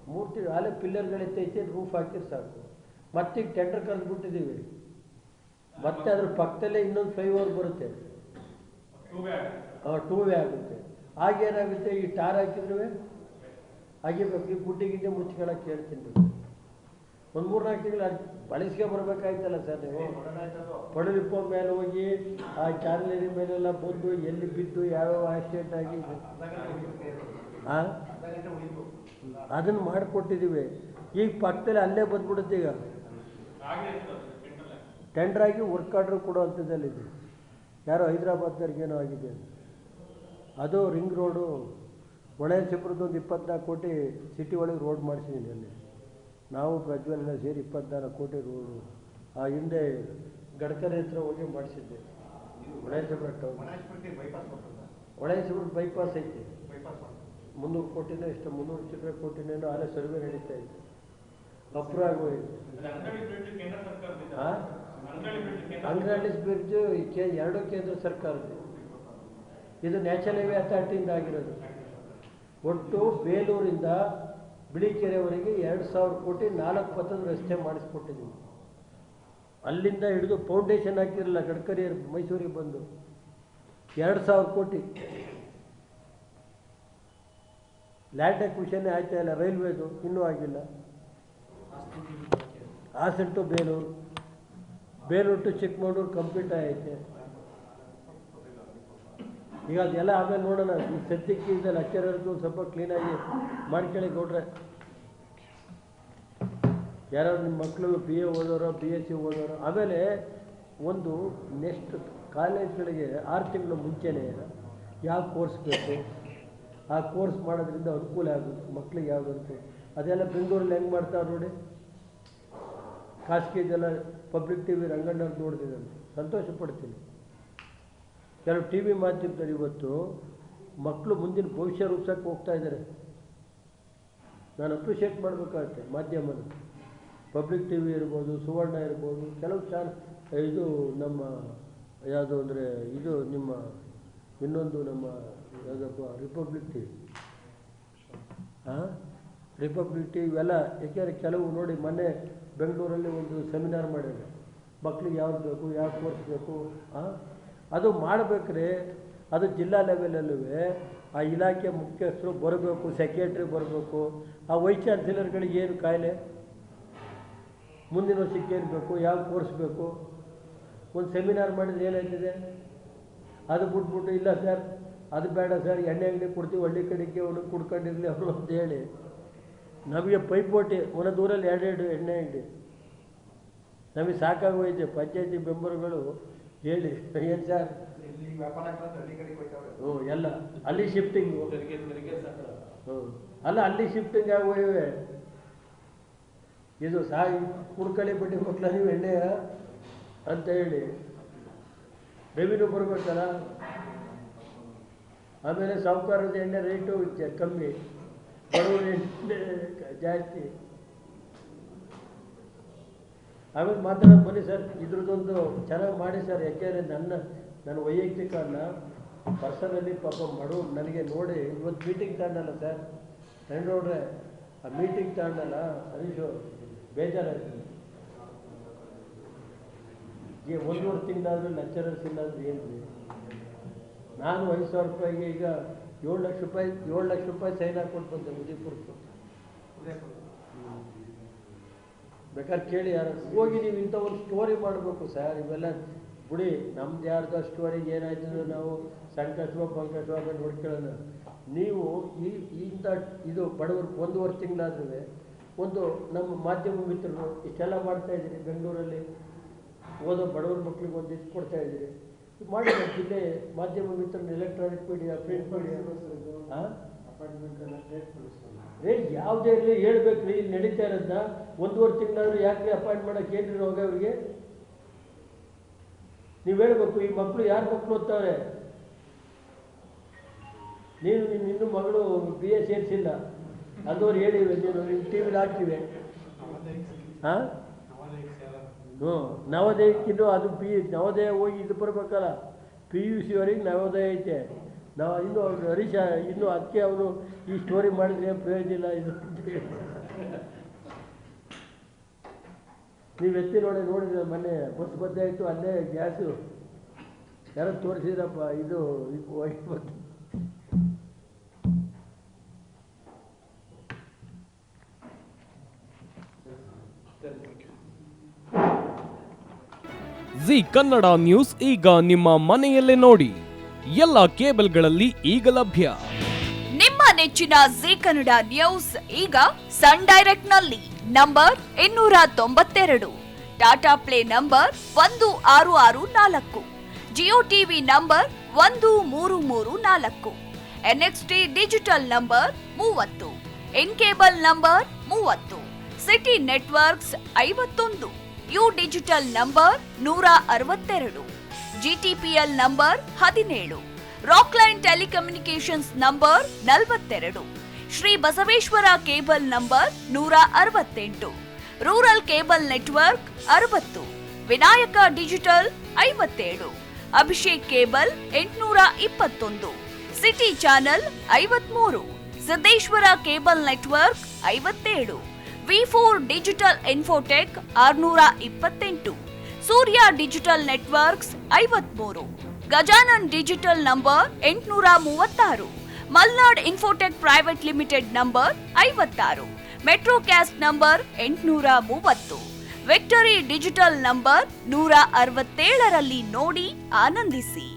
[SPEAKER 1] 3 ತಿಂಗಳು ಅಲ್ಲೇ ಪಿಲ್ಲರ್ಗಳೆತ್ತೈತೆ, ರೂಫ್ ಹಾಕಿದ್ರೆ ಸಾಕು. ಮತ್ತೀಗ ಟೆಂಡರ್ ಕರೆದ್ಬಿಟ್ಟಿದ್ದೀವಿ, ಮತ್ತೆ ಅದ್ರ ಪಕ್ಕದಲ್ಲೇ ಇನ್ನೊಂದು ಫ್ಲೈಓವರ್ ಬರುತ್ತೆ, 2 ವೇ ಆಗುತ್ತೆ. ಆಗೇನಾಗುತ್ತೆ, ಈ ಟಾರ್ ಹಾಕಿದ್ರೂ ಆಗಿರ್ಬೇಕು. ಈ ಗುಡ್ಡೆ ಗಿಡ್ಡೆ ಮುಚ್ಕೊಳ್ಳೋಕೆ ಹೇಳ್ತೀನಿ. ಒಂದು 3-4 ತಿಂಗಳು ಬಳಸ್ಕೊಂಬರ್ಬೇಕಾಯ್ತಲ್ಲ ಸರ್ ನೀವು. ಪಡಲಿಪ್ಪ ಮೇಲೆ ಹೋಗಿ ಆ ಚಾರ್ಲೇರಿ ಮೇಲೆಲ್ಲ ಬಂದು ಎಲ್ಲಿ ಬಿದ್ದು ಯಾವ್ಯಾವ ಆಕ್ಸಿಡೆಂಟ್ ಆಗಿ ಅದನ್ನು ಮಾಡಿಕೊಟ್ಟಿದ್ದೀವಿ. ಈಗ ಪಕ್ಕದಲ್ಲಿ ಅಲ್ಲೇ ಬಂದ್ಬಿಡುತ್ತೆ. ಈಗ ಟೆಂಡರ್ ಆಗಿ ವರ್ಕ್ ಆರ್ಡ್ರ್ ಕೊಡೋ ಅಂಥದ್ದಲ್ಲಿದೆ. ಯಾರೋ ಹೈದ್ರಾಬಾದ್ದವ್ರಿಗೇನೋ ಆಗಿದೆ. ಅದು ರಿಂಗ್ ರೋಡು ಹೊಳೆನರಸೀಪುರದ್ದು ಒಂದು 24 ಕೋಟಿ ಸಿಟಿ ಒಳಗೆ ರೋಡ್ ಮಾಡಿಸಿದ್ದೀನಿ. ಅಲ್ಲಿ ನಾವು ಪ್ರಜ್ವಲೆಲ್ಲ ಸೇರಿ 24 ಕೋಟಿ ರೋಡು. ಆ ಹಿಂದೆ ಗಡ್ಕರಿ ಹತ್ರ ಹೋಗಿ ಮಾಡಿಸಿದ್ದೆ. ಹೊಳೆನರಸೀಪುರ ಟೌನ್ ಹೊಳೆನರಸೀಪುರ ಬೈಪಾಸ್ ಐತೆ, 300 ಕೋಟಿನೋ ಇಷ್ಟು 300 ಚಿಲ್ಲರೆ ಕೋಟಿನೇನೋ ಅಲ್ಲೇ ಸರ್ವೆ ನಡೀತಾ ಇತ್ತು. ಅಪ್ರೂವ್ ಆಗೋಯ್ತು. ಅಂಗ್ರಹಳ್ಳಿ ಬ್ರಿಡ್ಜು 2 ಕೇಂದ್ರ ಸರ್ಕಾರದ್ದು, ಇದು ನ್ಯಾಷನಲ್ ಹೈವೇ ಅಥಾರಿಟಿಯಿಂದ ಆಗಿರೋದು. ಒಟ್ಟು ಬೇಲೂರಿಂದ ಬಿಳಿಕೆರೆವರೆಗೆ 2000 ಕೋಟಿ 4 ಪಥದ ರಸ್ತೆ ಮಾಡಿಸ್ಕೊಟ್ಟಿದ್ದೀವಿ. ಅಲ್ಲಿಂದ ಹಿಡಿದು ಫೌಂಡೇಶನ್ ಹಾಕಿರಲಿಲ್ಲ ಗಡ್ಕರಿ ಮೈಸೂರಿಗೆ ಬಂದು 2000 ಕೋಟಿ. ಲ್ಯಾಂಡ್ ಅಕ್ವಿಷನ್ನೇ ಆಯ್ತಾ ಇಲ್ಲ. ರೈಲ್ವೇದು ಇನ್ನೂ ಆಗಿಲ್ಲ. Hassan to Belur, Belur to Chikkamagaluru complete ಆಗೈತೆ. ಈಗ ಅದೆಲ್ಲ ಆಮೇಲೆ ನೋಡೋಣ. ಈ ಸದ್ಯಕ್ಕೆ ಇದೆ ಲೆಕ್ಚರರ್ದು ಸ್ವಲ್ಪ ಕ್ಲೀನಾಗಿ ಮಾಡ್ಕೊಳ್ಳಿ ಗೌಡ್ರೆ. ಯಾರು ನಿಮ್ಮ ಮಕ್ಕಳು BA ಓದೋರೋ BSc ಓದೋರೋ. ಆಮೇಲೆ ಒಂದು ನೆಕ್ಸ್ಟ್ ಕಾಲೇಜ್ಗಳಿಗೆ 6 ತಿಂಗಳು ಮುಂಚೆನೇ ಯಾವ ಕೋರ್ಸ್ ಬೇಕು, ಆ ಕೋರ್ಸ್ ಮಾಡೋದ್ರಿಂದ ಅನುಕೂಲ ಆಗುತ್ತೆ ಮಕ್ಕಳಿಗೆ. ಯಾವುದಂತೆ ಅದೆಲ್ಲ ಬೆಂಗಳೂರಲ್ಲಿ ಹೆಂಗೆ ಮಾಡ್ತಾರೆ ನೋಡಿ. ಖಾಸಗಿದೆಲ್ಲ ಪಬ್ಲಿಕ್ TV ರಂಗಣ್ಣವ್ರು ನೋಡ್ತಿದ್ದಾನೆ, ಸಂತೋಷ ಪಡ್ತೀನಿ. ಕೆಲವು TV ಮಾಧ್ಯಮದಲ್ಲಿ ಇವತ್ತು ಮಕ್ಕಳು ಮುಂದಿನ ಭವಿಷ್ಯ ರೂಪಿಸೋಕ್ಕೆ ಹೋಗ್ತಾ ಇದ್ದಾರೆ. ನಾನು ಅಪ್ರಿಷಿಯೇಟ್ ಮಾಡಬೇಕಾಗತ್ತೆ ಮಾಧ್ಯಮನ. ಪಬ್ಲಿಕ್ TV ಇರ್ಬೋದು, ಸುವರ್ಣ ಇರ್ಬೋದು, ಕೆಲವು ಇದು ನಮ್ಮ ಯಾವುದು ಅಂದರೆ ಇದು ನಿಮ್ಮ ಇನ್ನೊಂದು ನಮ್ಮ ಯಾವುದಪ್ಪ ರಿಪಬ್ಲಿಕ್ TV, ರಿಪಬ್ಲಿಕ್ TV ಇವೆಲ್ಲ. ಏಕೆಂದರೆ ಕೆಲವು ನೋಡಿ ಮೊನ್ನೆ ಬೆಂಗಳೂರಲ್ಲಿ ಒಂದು ಸೆಮಿನಾರ್ ಮಾಡಿದೆ, ಮಕ್ಕಳಿಗೆ ಯಾವ್ದು ಬೇಕು, ಯಾವ ಕೋರ್ಸ್ ಬೇಕು. ಅದು ಮಾಡಬೇಕ್ರೆ ಅದು ಜಿಲ್ಲಾ ಲೆವೆಲಲ್ಲೂ ಆ ಇಲಾಖೆ ಮುಖ್ಯಸ್ಥರು ಬರಬೇಕು, ಸೆಕ್ರೆಟ್ರಿ ಬರಬೇಕು. ಆ ವೈಸ್ ಚಾನ್ಸಲರ್ಗಳಿಗೆ ಏನು ಕಾಯಿಲೆ, ಮುಂದಿನ ವರ್ಷಕ್ಕೆ ಏನು ಬೇಕು, ಯಾವ ಕೋರ್ಸ್ ಬೇಕು. ಒಂದು ಸೆಮಿನಾರ್ ಮಾಡಿದ್ರೆ ಏನಾಯ್ತಿದೆ, ಅದು ಬಿಟ್ಬಿಟ್ಟು ಇಲ್ಲ ಸರ್ ಅದು ಬೇಡ ಸರ್, ಎಣ್ಣೆ ಅಂಗಡಿ ಕೊಡ್ತೀವಿ, ಹಳ್ಳಿ ಕಡೆಗೆ ಅವನು ಕುಡ್ಕೊಂಡಿರಲಿ ಅವರು ಅಂತ ಹೇಳಿ ನಮಗೆ ಪೈಪೋಟಿ. ಒಂದೊಂದು ಊರಲ್ಲಿ 2 ಎಣ್ಣೆ ಅಂಗಡಿ. ನಮಗೆ ಸಾಕಾಗೋಯ್ತು. ಪಂಚಾಯತಿ ಮೆಂಬರ್ಗಳು ಹೇಳಿ ಏನು ಸರ್ ಎಲ್ಲ ಅಲ್ಲಿ ಶಿಫ್ಟಿಂಗು. ಅಲ್ಲ ಅಲ್ಲಿ ಶಿಫ್ಟಿಂಗ್ ಆಗೋಯಿವೆ. ಇದು ಕುಡ್ಕಳಿ ಬಡ್ಡಿ ಮಕ್ಕಳ ನೀವು ಎಣ್ಣೆ ಅಂತ ಹೇಳಿ ರೆವಿನ್ಯೂ ಬರಬೇಕಲ್ಲ. ಆಮೇಲೆ ಸಾಹುಕಾರದ ಎಣ್ಣೆ ರೇಟು ಕಮ್ಮಿ, ಬಡವರ ಎಣ್ಣೆ ಜಾಸ್ತಿ. ಆಮೇಲೆ ಮಾತಾಡೋದು ಬನ್ನಿ ಸರ್, ಇದ್ರದ್ದೊಂದು ಚೆನ್ನಾಗಿ ಮಾಡಿ ಸರ್. ಯಾಕೆಂದರೆ ನನ್ನ ವೈಯಕ್ತಿಕ ಅಲ್ಲ, ಪರ್ಸನಲ್ಲಿ ಪಾಪ ಬಡವರು ನನಗೆ ನೋಡಿ ಇವತ್ತು ಮೀಟಿಂಗ್ ತಗೊಂಡಲ್ಲ ಸರ್ ನೋಡ್ರೆ, ಆ ಮೀಟಿಂಗ್ ತಗೊಂಡಲ್ಲ ಹರೀಶು ಬೇಜಾರಾಯ್ತು. 1.5 ತಿಂಗಳಾದರೂ ಲೆಕ್ಚರರ್ಸ್ ಇಲ್ಲಾಂದ್ರೆ ಏನು? ನಾನು 5,000 ರೂಪಾಯಿಗೆ ಈಗ 7 ಲಕ್ಷ ರೂಪಾಯಿ ಸೈನ್ ಹಾಕ್ಕೊಂಡು ಬಂದೆ ಉದಯಪುರಕ್ಕೆ. ಬೇಕಾದ್ರೆ ಕೇಳಿ ಯಾರು ಹೋಗಿ ನೀವು ಇಂಥ ಒಂದು ಸ್ಟೋರಿ ಮಾಡಬೇಕು ಸರ್. ಇವೆಲ್ಲ ಬಿಡಿ, ನಮ್ದು ಯಾರ್ದೋ ಸ್ಟೋರಿಗೆ ಏನಾಯ್ತು ನಾವು ಸಂಕಷ್ಟವ ಪಂಕಷ್ಟವಾಗ ನೋಡ್ಕೊಳ್ಳೋಣ. ನೀವು ಇಂಥ ಇದು ಬಡವ್ರಿಗೆ 1.5 ತಿಂಗಳಾದ್ರೂ ಒಂದು ನಮ್ಮ ಮಾಧ್ಯಮ ಮಿತ್ರರು ಇಷ್ಟೆಲ್ಲ ಮಾಡ್ತಾಯಿದ್ದೀರಿ. ಬೆಂಗಳೂರಲ್ಲಿ ಓದೋ ಬಡವ್ರ ಮಕ್ಳಿಗೆ ಒಂದು ಇದು ಕೊಡ್ತಾಯಿದ್ದೀರಿ. ಮಾಡಿ ಜಿಲ್ಲೆ ಮಾಧ್ಯಮ ಮಿತ್ರನ ಎಲೆಕ್ಟ್ರಾನಿಕ್ ಮೀಡಿಯಾ, ಪ್ರಿಂಟ್ ಮೀಡಿಯಾ ಯಾವುದೇ ಇರಲಿ ಹೇಳ್ಬೇಕ್ರಿ. ಇಲ್ಲಿ ನಡೀತಾ ಇರೋದನ್ನ 1.5 ತಿಂಗಳಾದ್ರೂ ಯಾಕೆ ಅಪಾಯಿಂಟ್ ಮಾಡೋಕೆ ಏನ್ರಿ ರೋಗ ಅವ್ರಿಗೆ? ನೀವು ಹೇಳ್ಬೇಕು. ಈ ಮಕ್ಕಳು ಯಾರು ಮಕ್ಕಳು ಓದ್ತಾವ್ರೆ? ನೀನು ಇನ್ನೂ ಮಗಳು BA ಸೇರಿಸಿಲ್ಲ ಅಂದವ್ರು ಹೇಳಿವೆ, ನೀನು ನಿಮ್ಮ ಟಿ ವಿಲಿ ಹಾಕ್ತಿವೆ. ಹಾಂ, ನವೋದಯಕ್ಕಿನ್ನೂ ಅದು ನವೋದಯ ಹೋಗಿ ಇದು ಬರಬೇಕಲ್ಲ, PUCವರೆಗೆ ನವೋದಯ ಐತೆ. ನಾವು ಇನ್ನೂ ಅವ್ರು ಹರೀಶ ಇನ್ನೂ ಅದಕ್ಕೆ ಅವನು ಈ ಸ್ಟೋರಿ ಮಾಡಿದ್ರೆ ಪ್ರಯೋಜನ ಇಲ್ಲ ಇದು ಅಂತ ಹೇಳಿ. ನೀವು ಎತ್ತಿ ನೋಡಿದ್ರೆ ಮೊನ್ನೆ ಬಸ್ ಬದ್ದಾಯಿತು, ಅಲ್ಲೇ ಗ್ಯಾಸು ಯಾರೋ ತೋರಿಸಿದ್ರಪ್ಪ, ಇದು white bus.
[SPEAKER 6] G Kannada news ಈಗ ನಿಮ್ಮ ಮನೆಯಲ್ಲೇ ನೋಡಿ. ಎಲ್ಲ ಕೇಬಲ್ಗಳಲ್ಲಿ ಈಗ ಲಭ್ಯ.
[SPEAKER 7] ನಿಮ್ಮ ನೆಚ್ಚಿನ ಜಿ ಕನ್ನಡ ನ್ಯೂಸ್ ಈಗ ಸನ್ ಡೈರೆಕ್ಟ್ ನಲ್ಲಿ number 292, Tata play number 1664, Jio TV number 1334, NXT digital number 30, in cable number 30, city networks 51, U digital number 162, GTPL number 17, Rockline telecommunications number 42, Shri Basaveshwara cable number 168, rural cable network 60, Vinayaka digital 57, Abhishek cable 821, city channel 53, Siddeshwara cable network 57, V4 digital Infotech 628, Surya digital networks 53, Gajanan digital number 836, Malnad Infotech private limited number 56, Metrocast number 830, Victory digital number 167ರಲ್ಲಿ ನೋಡಿ ಆನಂದಿಸಿ.